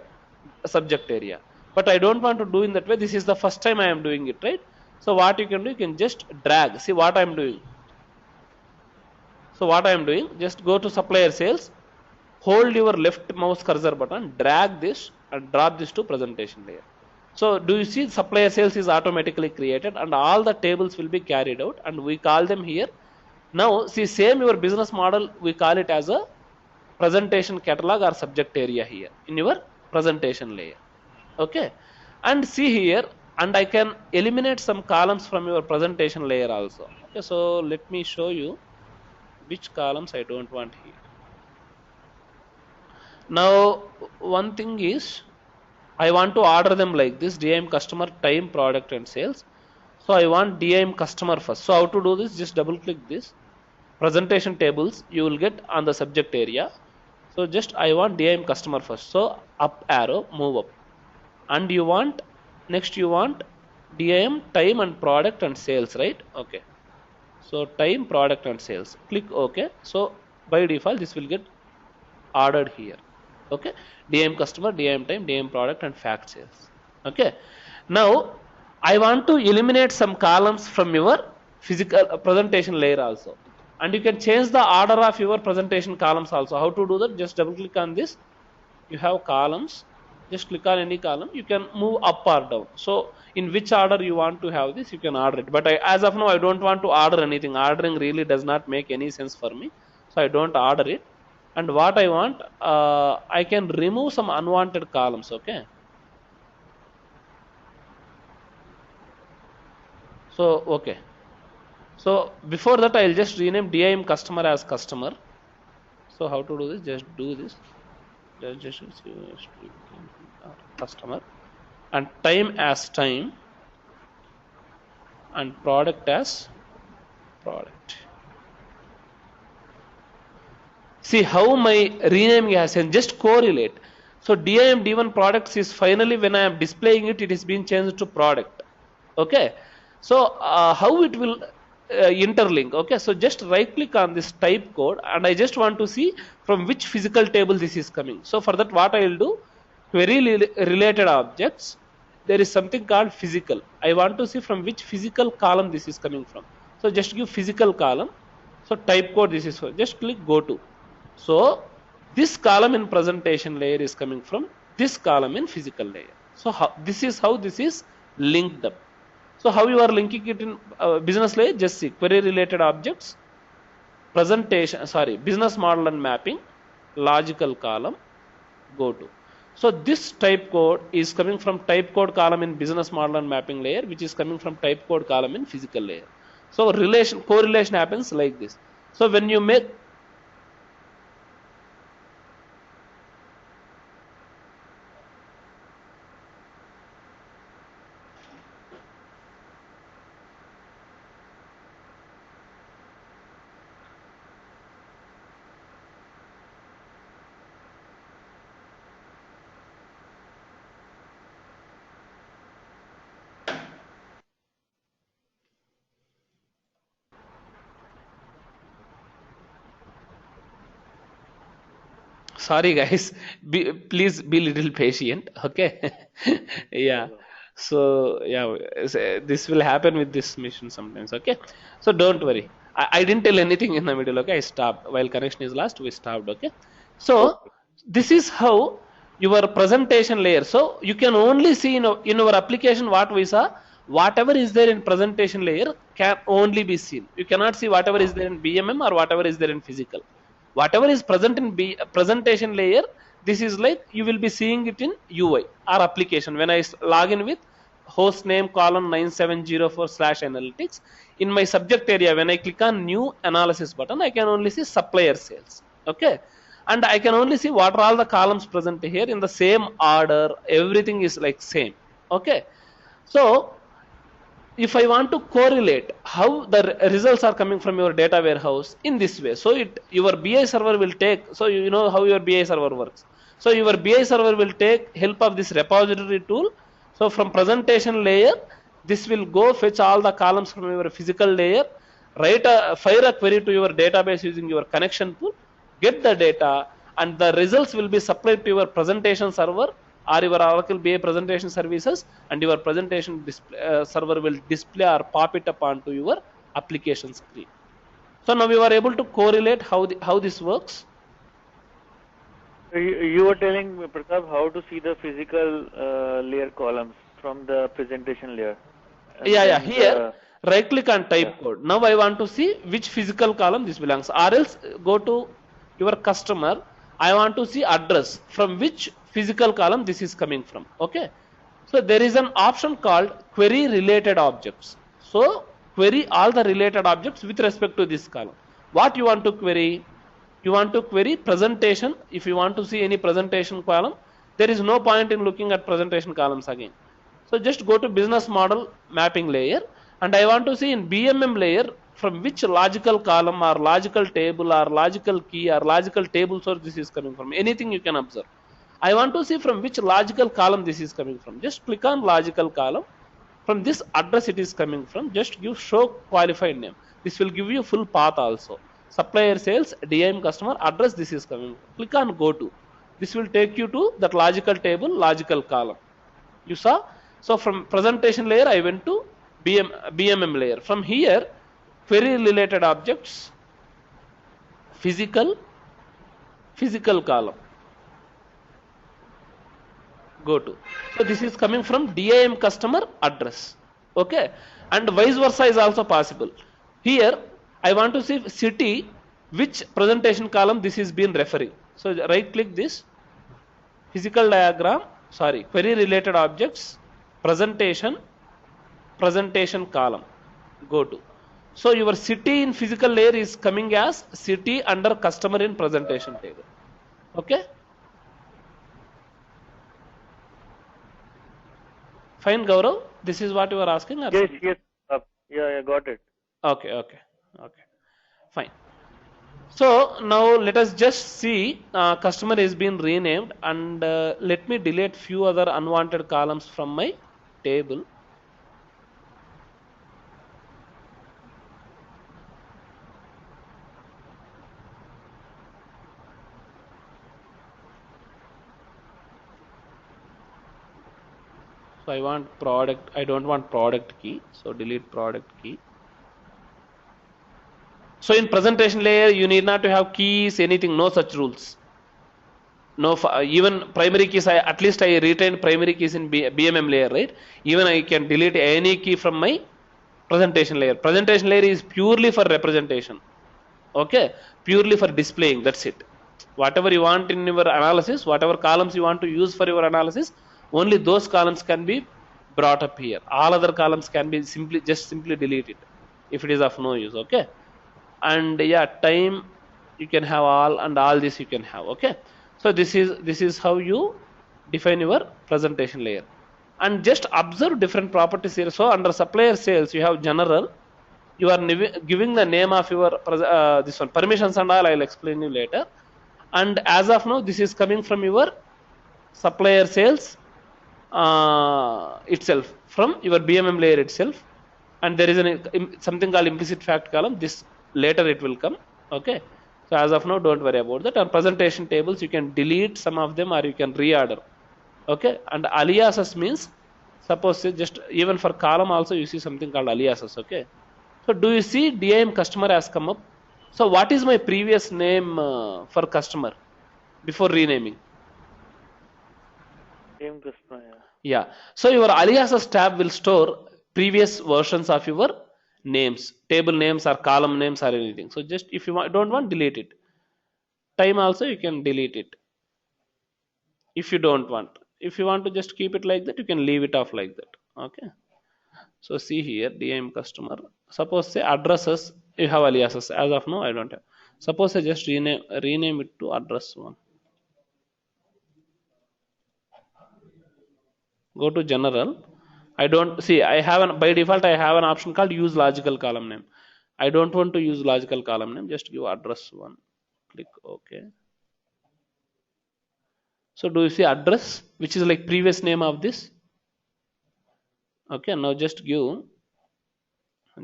subject area. But I don't want to do in that way. This is the first time I am doing it, right? So what you can do, you can just drag. See what I am doing. So what I am doing, just go to supplier sales, hold your left mouse cursor button, drag this and drop this to presentation layer. So do you see supplier sales is automatically created and all the tables will be carried out, and we call them here. Now see, same your business model, we call it as a presentation catalog or subject area here in your presentation layer. Okay, and see here, and I can eliminate some columns from your presentation layer also. Okay, so let me show you which columns I don't want here. Now one thing is, I want to order them like this: DIM customer, time, product and sales. So I want DIM customer first. So how to do this? Just double click this presentation tables, you will get on the subject area. So just I want DIM customer first. So up arrow, move up, and you want next you want DIM time and product and sales, right? Okay. So time, product and sales. Click OK. So by default this will get ordered here. Okay, DIM customer, DIM time, DIM product and fact sales. Okay, now I want to eliminate some columns from your physical presentation layer also, and you can change the order of your presentation columns also. How to do that? Just double click on this. You have columns, just click on any column, you can move up or down. So in which order you want to have this, you can order it, but as of now I don't want to order anything. Ordering really does not make any sense for me, so I don't order it. And what I want, I can remove some unwanted columns. Okay, so okay, so before that I'll just rename DIM customer as customer. So how to do this? Just do this, just customer, and time as time, and product as product. See how my renaming has changed, just correlate. So DIM D1 products is finally, when I am displaying it, it is being changed to product. Okay, so how it will interlink? Okay, so just right click on this type code, and I just want to see from which physical table this is coming. So for that, what I will do, query related objects, there is something called physical. I want to see from which physical column this is coming from. So just give physical column. So type code, this is for, just click go to. So this column in presentation layer is coming from this column in physical layer. So this is how this is linked up. So how you are linking it in business layer? Just see query related objects, presentation, sorry, business model and mapping, logical column, go to. So this type code is coming from type code column in business model and mapping layer, which is coming from type code column in physical layer. So correlation happens like this. So when you make sorry guys, please be little patient. Okay. Yeah, so yeah, this will happen with this mission sometimes. Okay, so don't worry, I didn't tell anything in the middle. Okay, I stopped while connection is lost, we stopped. Okay, so this is how your presentation layer, so you can only see in our application what we saw. Whatever is there in presentation layer can only be seen. You cannot see whatever is there in BMM or whatever is there in physical. Whatever is present in presentation layer, this is like you will be seeing it in UI or application. When I log in with host name colon 9704/analytics, in my subject area, when I click on new analysis button, I can only see supplier sales. Okay, and I can only see what are all the columns present here in the same order. Everything is like same. Okay, so if I want to correlate how the results are coming from your data warehouse in this way, so your BI server will take, so you know how your BI server works. So your BI server will take help of this repository tool. So from presentation layer, this will go fetch all the columns from your physical layer, fire a query to your database using your connection pool, get the data, and the results will be supplied to your presentation server or your Oracle BI presentation services, and your presentation server will display or pop it up onto your application screen. So now you are able to correlate how this works. You were telling Pratap how to see the physical layer columns from the presentation layer, and Yeah, then here the right click and type yeah. code. Now I want to see which physical column this belongs, or else go to your customer. I want to see address from which physical column this is coming from. Okay, so there is an option called query related objects. So query all the related objects with respect to this column. What you want to query? You want to query presentation. If you want to see any presentation column, there is no point in looking at presentation columns again. So just go to business model mapping layer, and I want to see in BMM layer from which logical column or logical table or logical key or logical table source this is coming from. Anything you can observe. I want to see from which logical column this is coming from. Just click on logical column. From this address it is coming from. Just give show qualified name. This will give you full path also. Supplier sales, DIM customer, address this is coming from. Click on go to. This will take you to that logical table, logical column. You saw? So from presentation layer I went to BMM layer. From here query related objects, physical column, go to. So this is coming from DIM customer address. Okay, and vice versa is also possible. Here I want to see city, which presentation column this is been referring. So right click this, physical diagram, sorry, query related objects, presentation column, go to. So your city in physical layer is coming as city under customer in presentation table. Okay, fine Gaurav, this is what you are asking? Or Yes, yes. Yeah, got it. okay, fine. So now let us just see customer is been renamed, and let me delete few other unwanted columns from my table. So I want product, I don't want product key, so delete product key. So in presentation layer you need not to have keys, anything, no such rules. No, even primary keys, at least I retained primary keys in BMM layer, right? Even I can delete any key from my presentation layer. Presentation layer is purely for representation. Okay, purely for displaying, that's it. Whatever you want in your analysis, whatever columns you want to use for your analysis, only those columns can be brought up here. All other columns can be simply deleted if it is of no use. Okay, and yeah, time you can have all, and all this you can have. Okay, so this is how you define your presentation layer. And just observe different properties here. So under supplier sales you have general, you are giving the name of your this one, permissions and all I'll explain you later. And as of now this is coming from your supplier sales itself, from your BMM layer itself. And there is something called implicit fact column. This later it will come. Okay, so as of now don't worry about that. On presentation tables you can delete some of them or you can reorder. Okay, and aliases means, suppose just even for column also you see something called aliases. Okay, so do you see DIM customer has come up? So what is my previous name for customer before renaming? Same customer, yeah. Yeah, so your aliases tab will store previous versions of your names, table names or column names or anything. So just if you don't want, delete it. Time also you can delete it if you don't want. If you want to just keep it like that, you can leave it off like that. Okay, so see here, DIM customer, suppose say addresses, you have aliases. As of now I don't have. Suppose I just rename it to address one. Go to general. I don't see, I have an, by default I have an option called use logical column name. I don't want to use logical column name, just give address one. Click OK. So do you see address, which is like previous name of this? Okay, now just give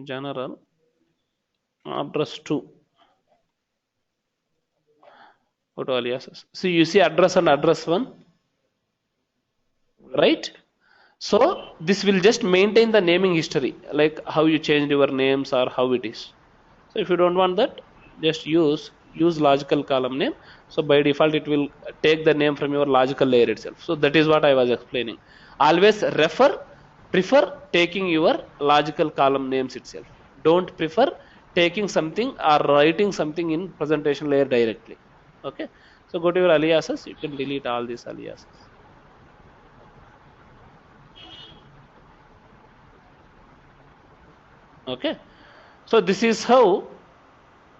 general address 2. Go to aliases. So you see address and address 1, right? So this will just maintain the naming history, like how you changed your names or how it is. So if you don't want that, just use use logical column name. So by default it will take the name from your logical layer itself. So that is what I was explaining. Always prefer taking your logical column names itself. Don't prefer taking something or writing something in presentation layer directly. Okay, so go to your aliases, you can delete all these aliases. Okay, so this is how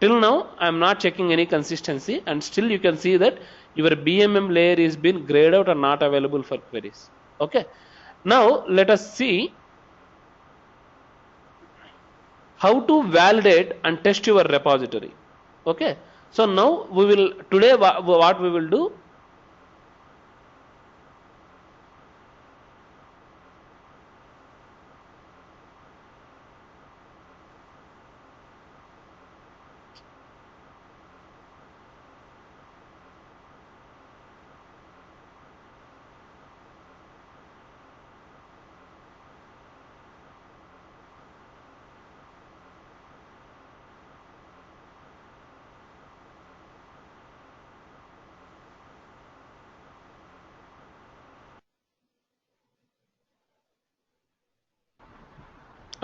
till now I am not checking any consistency, and still you can see that your BMM layer is been grayed out and not available for queries. Okay, now let us see how to validate and test your repository. Okay, so now we will today what we will do.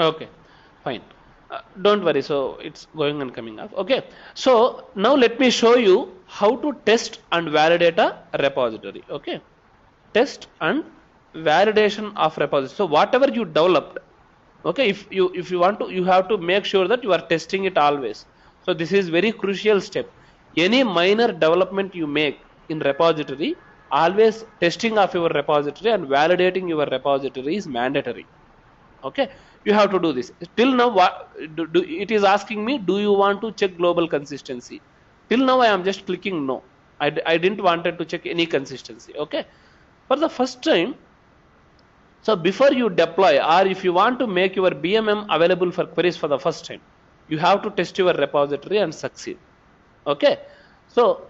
Okay, fine. Don't worry. So it's going and coming up. Okay. So now let me show you how to test and validate a repository. Okay. Test and validation of repository. So whatever you developed, okay, if you want to, you have to make sure that you are testing it always. So this is very crucial step. Any minor development you make in repository, always testing of your repository and validating your repository is mandatory. Okay, you have to do this. Till now it is asking me, do you want to check global consistency? Till now I am just clicking no. I didn't wanted to check any consistency. Okay, for the first time, so before you deploy or if you want to make your BMM available for queries for the first time, you have to test your repository and succeed. Okay, so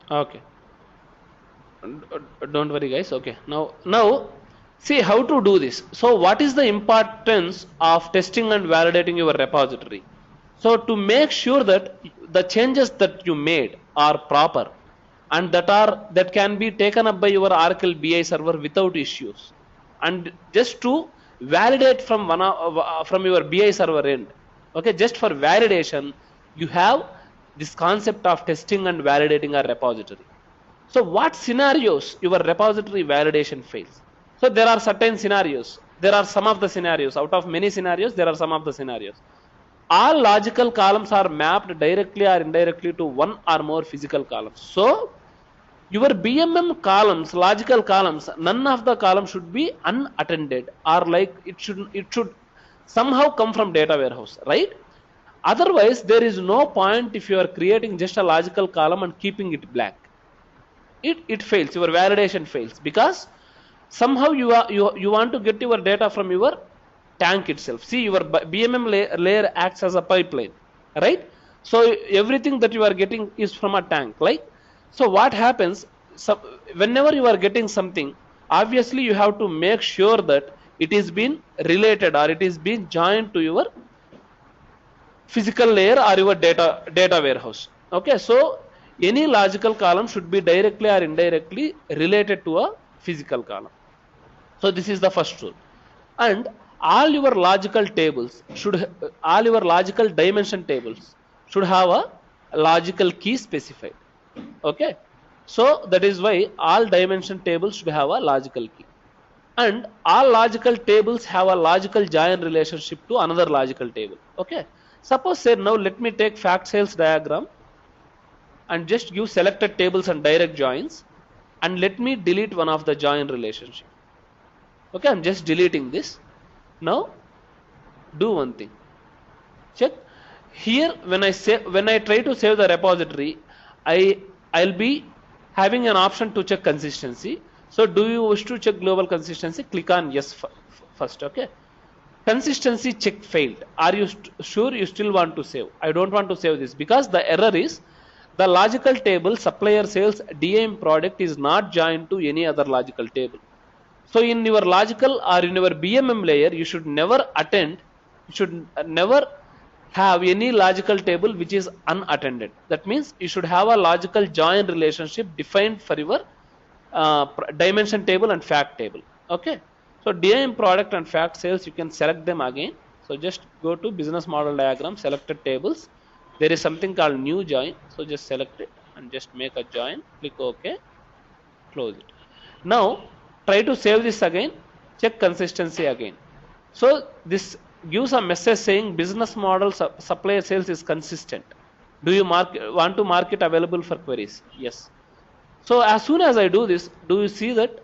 okay, don't worry guys. Okay, now see how to do this. So what is the importance of testing and validating your repository? So to make sure that the changes that you made are proper and that can be taken up by your Oracle BI server without issues, and just to validate from your BI server end. Okay, just for validation you have this concept of testing and validating a repository. So what scenarios your repository validation fails? So there are certain scenarios. There are some of the scenarios. Out of many scenarios, there are some of the scenarios. All logical columns are mapped directly or indirectly to one or more physical columns. So your BMM columns, logical columns, none of the columns should be unattended, or like it should somehow come from data warehouse, right? Otherwise, there is no point if you are creating just a logical column and keeping it blank. It fails, your validation fails, because somehow you want to get your data from your tank itself. See, your BMM layer acts as a pipeline, right? So everything that you are getting is from a tank, right? So what happens, so whenever you are getting something, obviously you have to make sure that it is being related or it is being joined to your physical layer or your data warehouse. Okay, so any logical column should be directly or indirectly related to a physical column. So this is the first rule. And all your logical tables all your logical dimension tables should have a logical key specified. Okay, so that is why all dimension tables should have a logical key, and all logical tables have a logical join relationship to another logical table. Okay, suppose say now let me take fact sales diagram and just give selected tables and direct joins, and let me delete one of the join relationship. Okay, I'm just deleting this. Now do one thing. Check here when I try to save the repository, I'll be having an option to check consistency. So do you wish to check global consistency? Click on yes first. Okay. Consistency check failed. Are you sure you still want to save? I don't want to save this because the error is the logical table supplier sales DAM product is not joined to any other logical table. So in your logical or in your BMM layer, you should never never have any logical table which is unattended. That means you should have a logical join relationship defined for your dimension table and fact table. Okay. So DIM product and fact sales, you can select them again. So just go to business model diagram, selected tables. There is something called new join. So just select it and just make a join. Click OK. Close it. Now try to save this again. Check consistency again. So this gives a message saying business model supplier sales is consistent. Do you want to mark it available for queries? Yes. So as soon as I do this, do you see that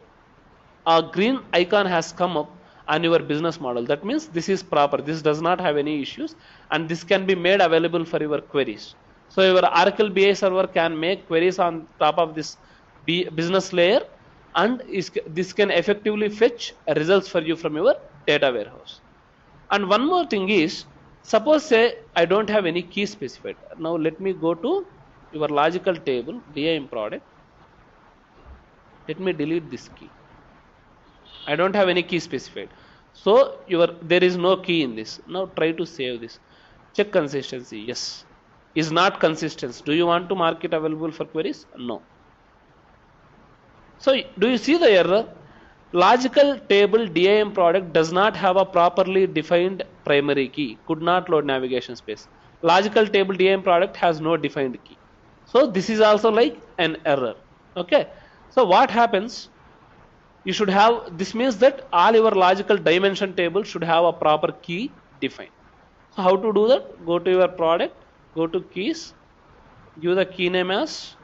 a green icon has come up on your business model? That means this is proper. This does not have any issues and this can be made available for your queries. So your Oracle BI server can make queries on top of this business layer and this can effectively fetch results for you from your data warehouse. And one more thing is, suppose say I don't have any key specified. Now let me go to your logical table, DIM product. Let me delete this key. I don't have any key specified. So there is no key in this. Now try to save this. Check consistency. Yes. Is not consistent. Do you want to mark it available for queries? No. So do you see the error? Logical table DIM product does not have a properly defined primary key. Could not load navigation space. Logical table DIM product has no defined key. So this is also like an error. Okay. So what happens? You should have, this means that all your logical dimension table should have a proper key defined. So how to do that? Go to your product, go to keys, give the key name as,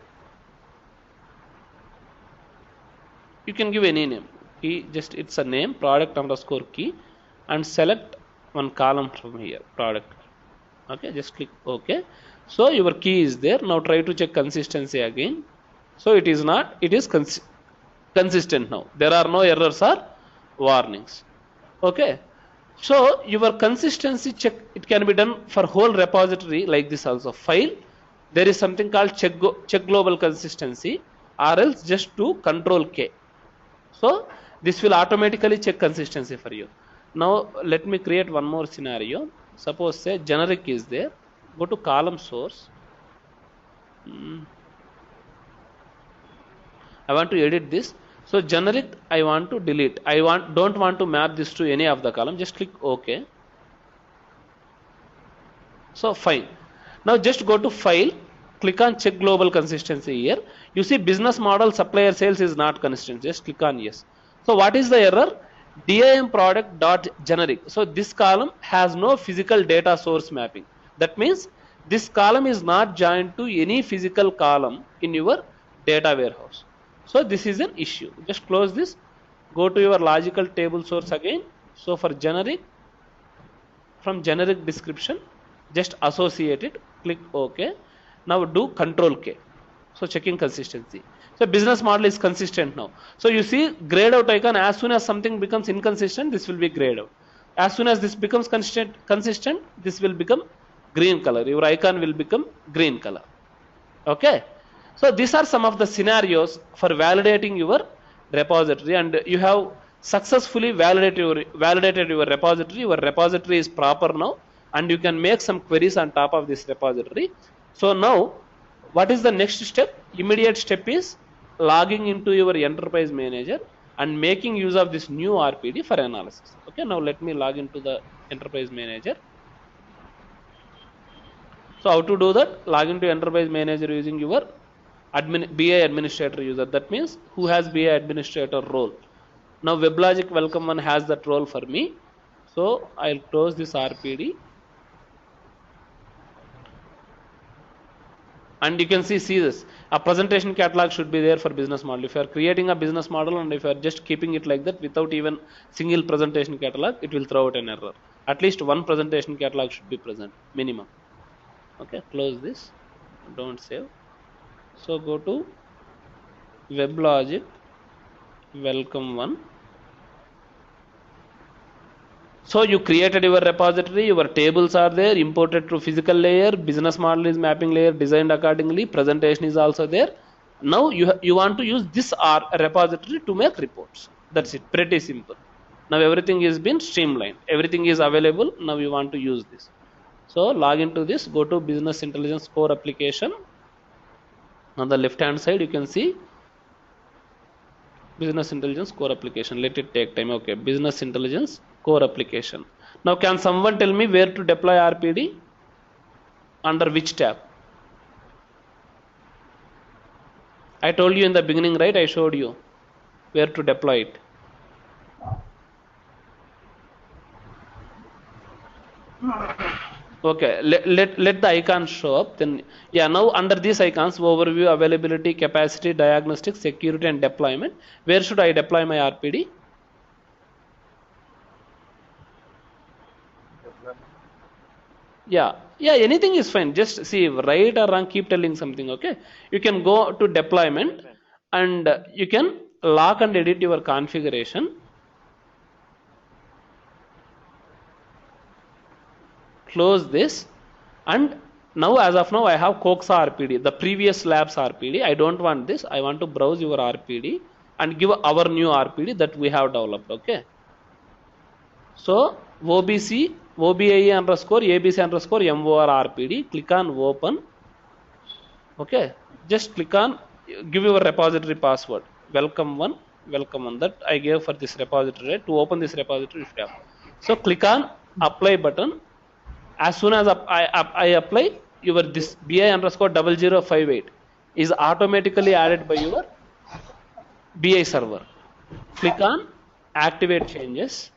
you can give any name. Key, just it's a name, product underscore key, and select one column from here, product. Okay, just click OK. So your key is there. Now try to check consistency again. So it is not, it is consistent now. There are no errors or warnings. Okay. So your consistency check, it can be done for whole repository like this also. File, there is something called check global consistency, or else just do Control K. So this will automatically check consistency for you. Now let me create one more scenario. Suppose say generic is there. Go to column source. I want to edit this. So generic I want to delete. Don't want to map this to any of the column. Just click OK. So fine. Now just go to file. Click on check global consistency here. You see business model supplier sales is not consistent. Just click on yes. So what is the error? DIM product dot generic. So this column has no physical data source mapping. That means this column is not joined to any physical column in your data warehouse. So this is an issue. Just close this. Go to your logical table source again. So for generic, from generic description, just associate it. Click OK. Now do Control K. So checking consistency. So business model is consistent now. So you see grayed out icon, as soon as something becomes inconsistent, this will be grayed out. As soon as this becomes consistent, this will become green color. Your icon will become green color. Okay. So these are some of the scenarios for validating your repository, and you have successfully validated your repository. Your repository is proper now, and you can make some queries on top of this repository. So now what is the next step? Immediate step is logging into your enterprise manager and making use of this new RPD for analysis. Okay, now let me log into the enterprise manager. So how to do that? Log into enterprise manager using your BI administrator user. That means who has BI administrator role. Now WebLogic Welcome One has that role for me. So I'll close this RPD. And you can see this, a presentation catalog should be there for business model. If you are creating a business model and if you are just keeping it like that without even single presentation catalog, it will throw out an error. At least one presentation catalog should be present, minimum. Okay, close this, don't save. So go to WebLogic, welcome one. So you created your repository, your tables are there, imported through physical layer, business model is mapping layer, designed accordingly, presentation is also there. Now you want to use this repository to make reports. That's it, pretty simple. Now everything is been streamlined, everything is available. Now you want to use this. So log into this, go to business intelligence core application. On the left hand side you can see business intelligence core application. Let it take time. Okay, business intelligence core application. Now can someone tell me where to deploy RPD? Under which tab? I told you in the beginning, right? I showed you where to deploy it. Okay, let the icons show up. Then yeah, now under these icons, overview, availability, capacity, diagnostics, security and deployment. Where should I deploy my RPD? Yeah, anything is fine. Just see, right or wrong, keep telling something. Okay, you can go to deployment and you can lock and edit your configuration. Close this, and now as of now I have COXA RPD, the previous labs RPD. I don't want this. I want to browse your RPD and give our new RPD that we have developed. Okay, so OBIEE underscore ABC underscore MOR RPD. Click on open. Okay, just click on, give your repository password. Welcome one that I gave for this repository. To open this repository, you should have. So click on apply button. As soon as I apply, your this BI underscore 0058 is automatically added by your BI server. Click on activate changes.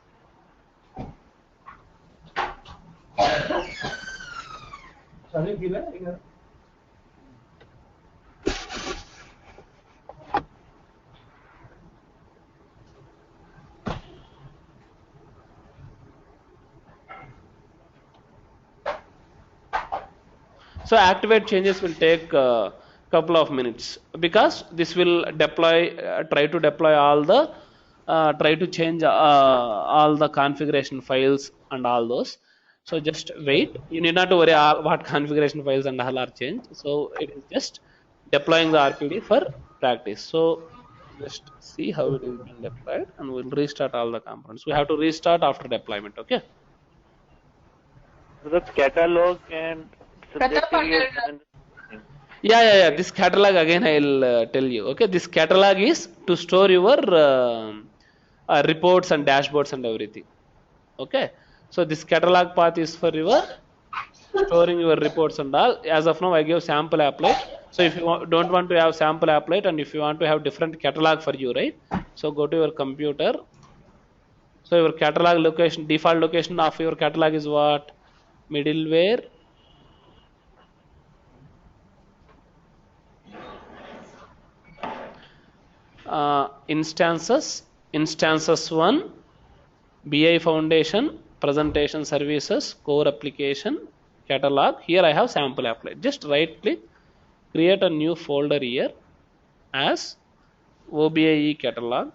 So activate changes will take a couple of minutes because this will deploy, try to deploy all the, try to change all the configuration files and all those. So just wait. You need not to worry what configuration files and all are changed. So it is just deploying the RPD for practice. So just see how it is being deployed, and we'll restart all the components. We have to restart after deployment. Okay. So the catalog and subjectivity is given. Yeah. This catalog again I'll tell you. Okay, this catalog is to store your reports and dashboards and everything. Okay, so this catalog path is for your storing your reports and all. As of now, I give sample applet. So if you don't want to have sample applet, and if you want to have different catalog for you, right? So go to your computer. So your catalog location, default location of your catalog is what? Middleware. Instances 1, BI Foundation, presentation services, core application, catalog. Here I have sample applet. Just right click, create a new folder here as OBIEE catalog,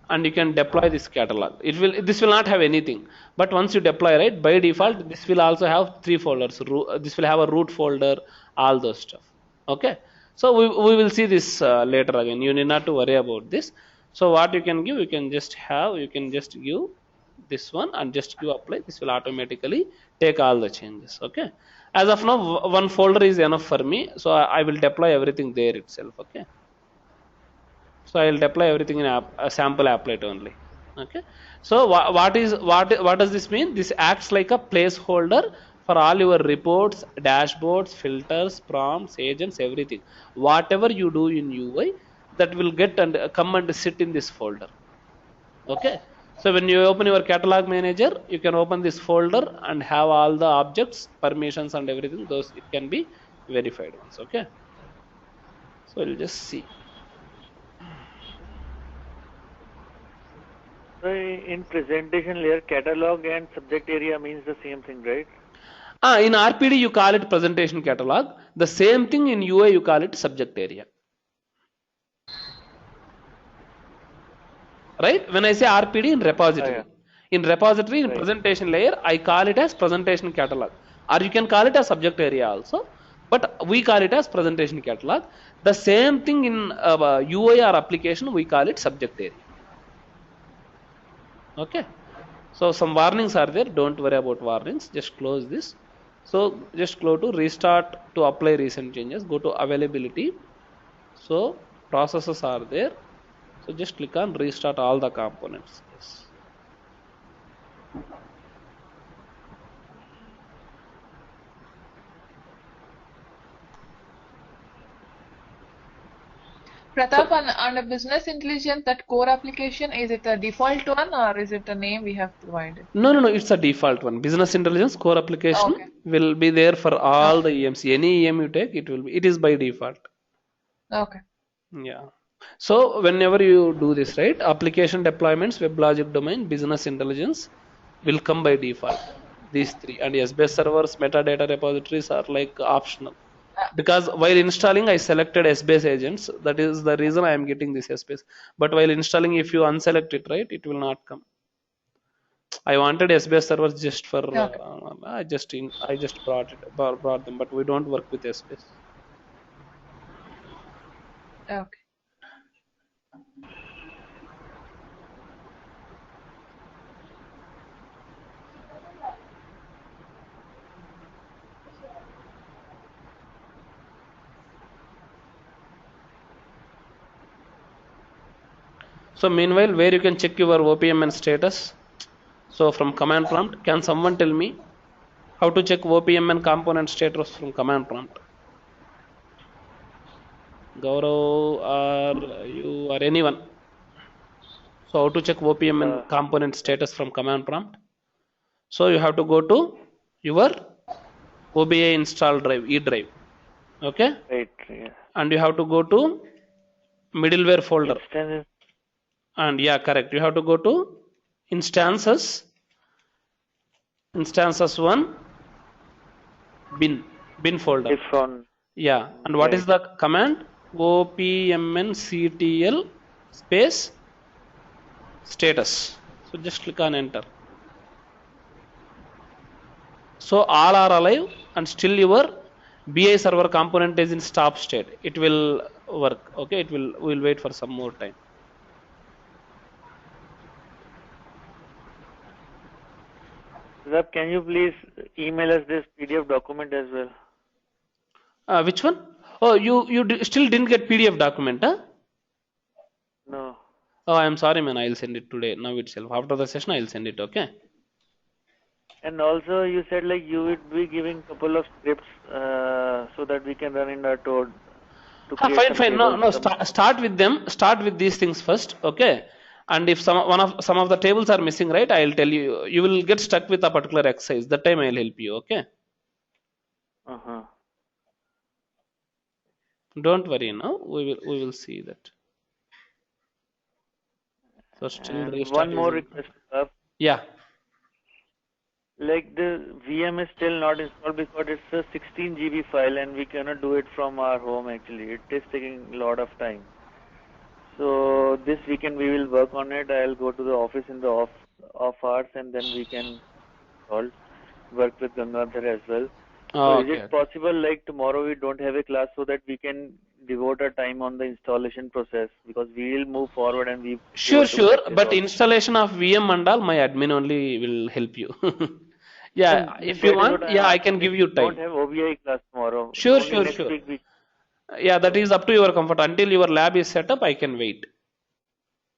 and you can deploy this catalog. This will not have anything, but once you deploy, right, by default this will also have 3 folders. This will have a root folder, all those stuff. Okay, so we will see this later again. You need not to worry about this. So what you can give, you can just give this one and just give apply. This will automatically take all the changes. Okay, as of now one folder is enough for me, so I will deploy everything there itself. Okay, so I will deploy everything in a sample applet only. Okay, so what does this mean? This acts like a placeholder for all your reports, dashboards, filters, prompts, agents, everything. Whatever you do in UI, that will get and come and sit in this folder. Okay, So when you open your catalog manager, you can open this folder and have all the objects, permissions and everything. Those it can be verified ones. Okay. So we'll just see. So in presentation layer, catalog and subject area means the same thing, right? In RPD you call it presentation catalog. The same thing in UI you call it subject area. Right? When I say RPD in repository. Yeah. In repository, in Right. presentation layer, I call it as presentation catalog. Or you can call it as subject area also. But we call it as presentation catalog. The same thing in UI or application, we call it subject area. Okay. So some warnings are there. Don't worry about warnings. Just close this. So just go to restart to apply recent changes. Go to availability. So processes are there. So just click on restart all the components. Yes. Pratap, on a business intelligence, that core application, is it a default one or is it a name we have provided? No, it's a default one. Business intelligence core application Okay. will be there for all the EMC. Any EM you take, it is by default. Okay. Yeah. So whenever you do this, right, application deployments, web logic domain, business intelligence will come by default. These three. And yes, base servers, metadata repositories are like optional. Because while installing, I selected SBase agents. That is the reason I am getting this SBase. But while installing, if you unselect it, right, it will not come. I wanted SBase servers just for Okay. I just brought them, but we don't work with SBase. Okay. So meanwhile, where you can check your OPMN status? So from command prompt, can someone tell me how to check OPMN component status from command prompt? Gaurav or you or anyone? So how to check OPMN component status from command prompt? So you have to go to your OBIEE install drive, E drive. Okay? Right. Yeah. And you have to go to middleware folder. Instance And yeah, correct. You have to go to instances 1 bin folder. if on. Yeah. And what is the command? OPMNCTL space status. So just click on enter. So all are alive and still your BI server component is in stop state. It will work. Okay. We'll wait for some more time. Zab, can you please email us this PDF document as well? Which one? Oh, you still didn't get PDF document, huh? No. Oh, I'm sorry, man. I'll send it today, now itself. After the session, I'll send it. Okay. And also, you said like you would be giving couple of scripts so that we can run in our code. Fine. No. Start with them. Start with these things first. Okay. And if some of the tables are missing, right, I'll tell you. You will get stuck with a particular exercise. That time I'll help you. Okay. Don't worry. Now we will see that. So still one more request, sir. Yeah. Like the VM is still not installed because it's a 16 GB file and we cannot do it from our home actually. It is taking a lot of time. So this weekend we will work on it. I'll go to the office in the off hours and then we can work with Gangadhar as well. So is it possible like tomorrow we don't have a class so that we can devote our time on the installation process, because we will move forward and we Sure. But installation of VM and all, my admin only will help you. Yeah, if you want, yeah, I can give you time. Don't have OBIEE class tomorrow. Sure. Yeah, that is up to your comfort. Until your lab is set up, I can wait.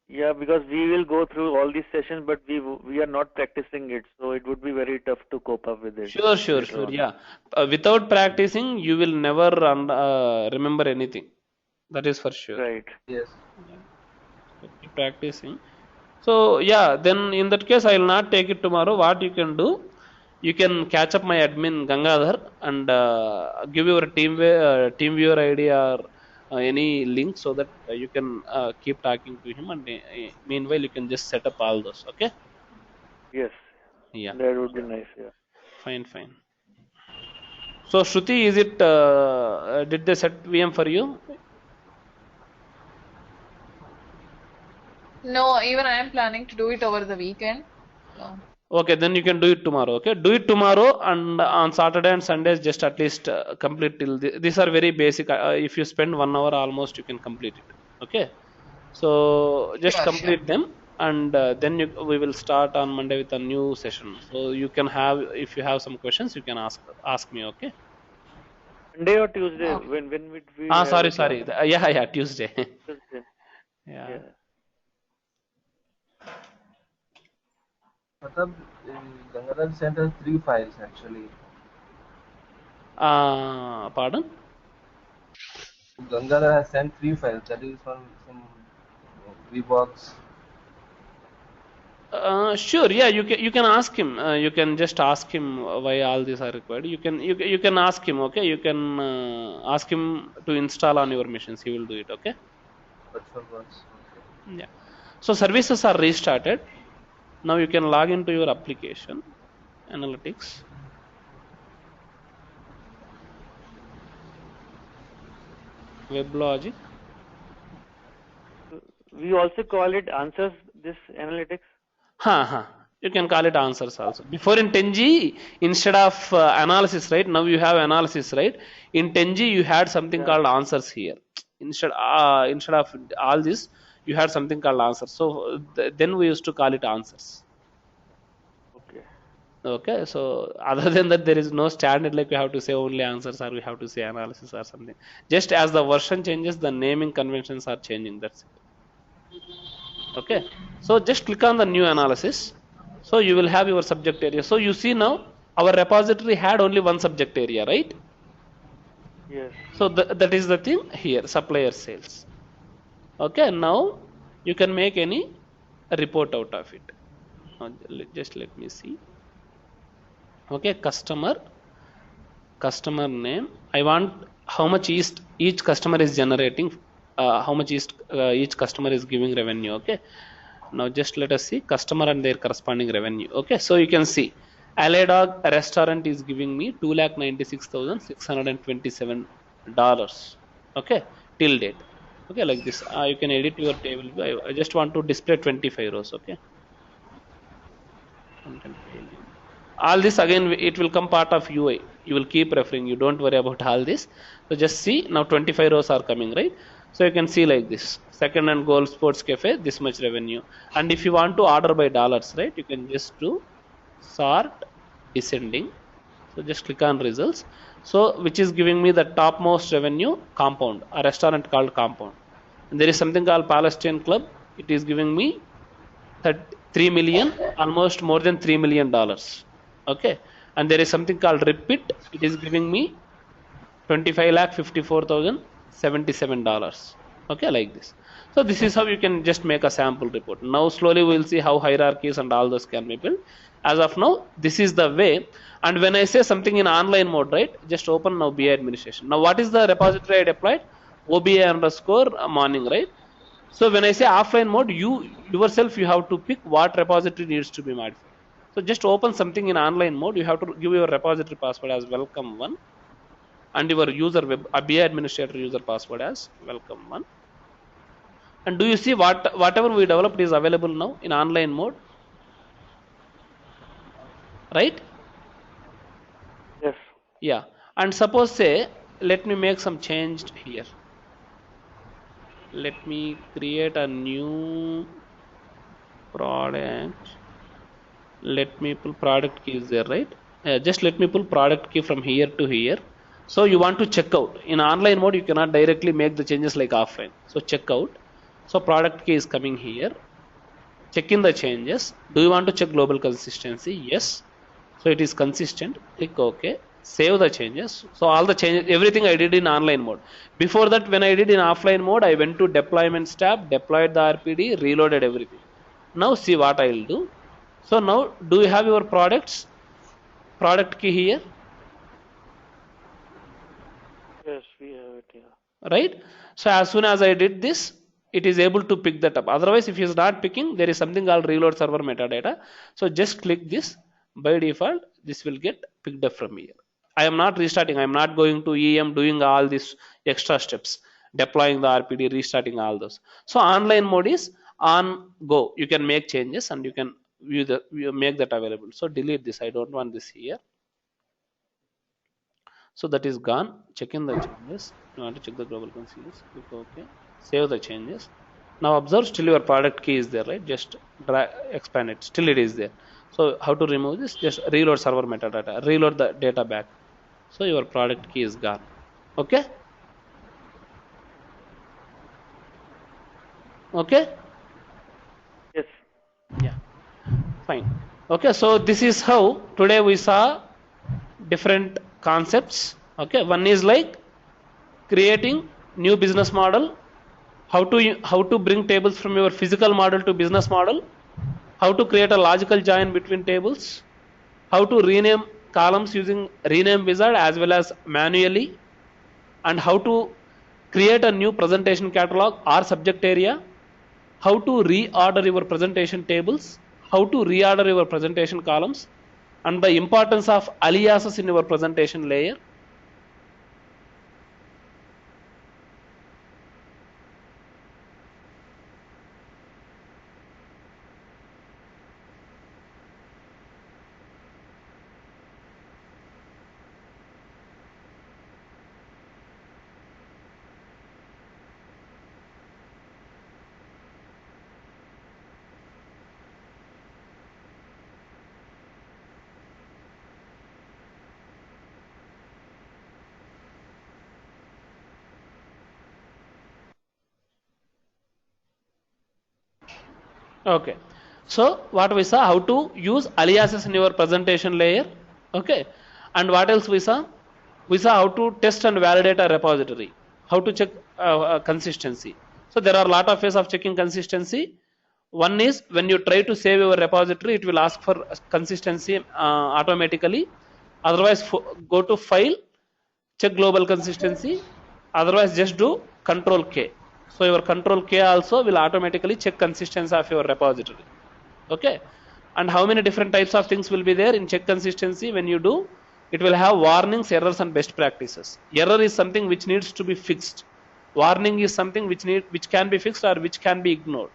Yeah, because we will go through all these sessions, but we are not practicing it, so it would be very tough to cope up with it. Sure. Yeah, without practicing, you will never remember anything. That is for sure. Right. Yes. Practicing. So yeah, then in that case I will not take it tomorrow. What you can do, you can catch up my admin Gangadhar and give your team viewer ID or any link so that you can keep talking to him, and meanwhile you can just set up all those. Okay? Yes, Yeah, that would be nice. Yeah. fine. So Shruti, is it did they set VM for you? No, even I am planning to do it over the weekend. So, Okay, then you can do it tomorrow. Okay, do it tomorrow, and on Saturday and Sundays, just at least complete till these are very basic. If you spend 1 hour, almost you can complete it. Okay, so just sure. complete them, and then we will start on Monday with a new session. So you can have, if you have some questions, you can ask me. Okay. Monday or Tuesday? Okay. When would we Ah, have a sorry. class? Yeah, Tuesday. Tuesday. Yeah. Yeah. Matlab, Gangadhar sent us 3 files actually. Pardon? Gangadhar has sent 3 files. That is from some VBox. Sure. Yeah, you can ask him. You can just ask him why all these are required. You can ask him. Okay, you can ask him to install on your machines. He will do it. Okay. Virtual box. Okay. Yeah. So services are restarted. Now you can log into your application, analytics. WebLogic. We also call it answers, this analytics. You can call it answers also. Before in 10G, instead of analysis, right? Now you have analysis, right? In 10G, you had something called answers here. Instead of all this, you had something called answers. So then we used to call it answers. Okay. Okay. So other than that, there is no standard like we have to say only answers or we have to say analysis or something. Just as the version changes, the naming conventions are changing. That's it. Okay, so just click on the new analysis. So you will have your subject area. So you see now our repository had only one subject area, right? Yes. So that is the thing here, supplier sales. Okay, now you can make any report out of it. Just let me see. Okay, customer name. I want how much each customer is generating, how much each customer is giving revenue. Okay, now just let us see customer and their corresponding revenue. Okay, so you can see Dog restaurant is giving me $296,627. Okay, till date. Okay, like this. You can edit your table. I just want to display 25 rows. Okay. Content volume. All this again, it will come part of UI. You will keep referring. You don't worry about all this. So just see now 25 rows are coming, right? So you can see like this. Second and Gold Sports Cafe, this much revenue. And if you want to order by dollars, right? You can just do sort descending. So just click on results. So which is giving me the topmost revenue compound, a restaurant called Compound. And there is something called Palestine Club. It is giving me 3 million, almost more than $3 million. Okay, and there is something called Repeat. It is giving me $25,54,077. Okay, like this. So this is how you can just make a sample report. Now slowly we will see how hierarchies and all those can be built. As of now, this is the way. And when I say something in online mode, right, just open now BI administration. Now what is the repository I deployed? OBIEE underscore morning, right? So when I say offline mode, you yourself you have to pick what repository needs to be modified. So just open something in online mode. You have to give your repository password as welcome1 and your user BI administrator user password as welcome1. And do you see whatever we developed is available now in online mode, right? Yes. Yeah. And suppose say let me make some change here. Let me create a new product. Let me pull product key is there, right? Just let me pull product key from here to here. So you want to check out. In online mode, you cannot directly make the changes like offline. So check out. So product key is coming here. Check in the changes. Do you want to check global consistency? Yes. So it is consistent. Click OK. Save the changes. So all the changes, everything I did in online mode. Before that, when I did in offline mode, I went to deployments tab, deployed the RPD, reloaded everything. Now see what I will do. So now do you have your product key here? Yes, we have it here. Right? So as soon as I did this, it is able to pick that up. Otherwise, if it is not picking, there is something called reload server metadata. So just click this. By default, this will get picked up from here. I am not restarting. I am not going to EM doing all these extra steps, deploying the RPD, restarting all those. So online mode is on go. You can make changes and you can make that available. So delete this. I don't want this here. So that is gone. Check in the changes. You want to check the global consumers. Click OK. Save the changes. Now observe, still your product key is there, right? Just expand it. Still it is there. So how to remove this? Just reload server metadata. Reload the data back. So your product key is gone. Okay. Okay. Yes. Yeah. Fine. Okay. So this is how today we saw different concepts. Okay. One is like creating new business model, how to bring tables from your physical model to business model, how to create a logical join between tables, how to rename columns using rename wizard as well as manually, and how to create a new presentation catalog or subject area, how to reorder your presentation tables, how to reorder your presentation columns, and the importance of aliases in your presentation layer. Okay. So what we saw, how to use aliases in your presentation layer. Okay. And what else we saw? We saw how to test and validate a repository, how to check consistency. So there are a lot of ways of checking consistency. One is when you try to save your repository, it will ask for consistency automatically. Otherwise, go to file, check global consistency. Otherwise, just do Control K. So your Control K also will automatically check consistency of your repository. Okay. And how many different types of things will be there in check consistency? When you do, it will have warnings, errors, and best practices. Error is something which needs to be fixed. Warning is something which can be fixed or which can be ignored.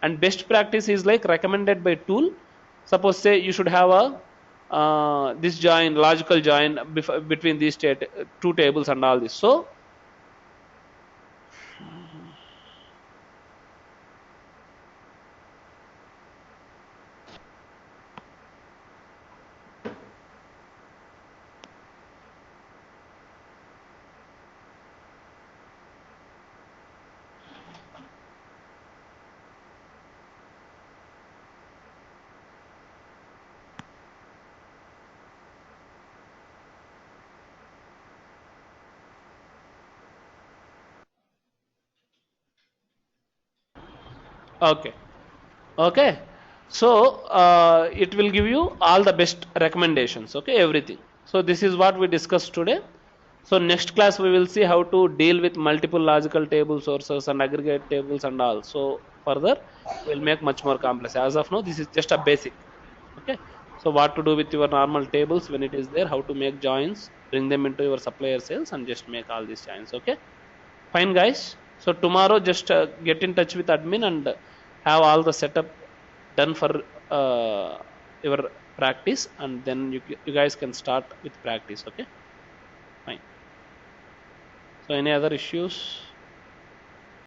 And best practice is like recommended by tool. Suppose say you should have a this join, logical join between these two tables and all this. So okay. Okay. So it will give you all the best recommendations. Okay, everything. So this is what we discussed today. So next class we will see how to deal with multiple logical table sources and aggregate tables and all. So further we'll make much more complex. As of now, this is just a basic. Okay. So what to do with your normal tables when it is there, how to make joins, bring them into your supplier sales and just make all these joins. Okay. Fine guys. So tomorrow just get in touch with admin and have all the setup done for your practice, and then you guys can start with practice. Okay. Fine. So any other issues?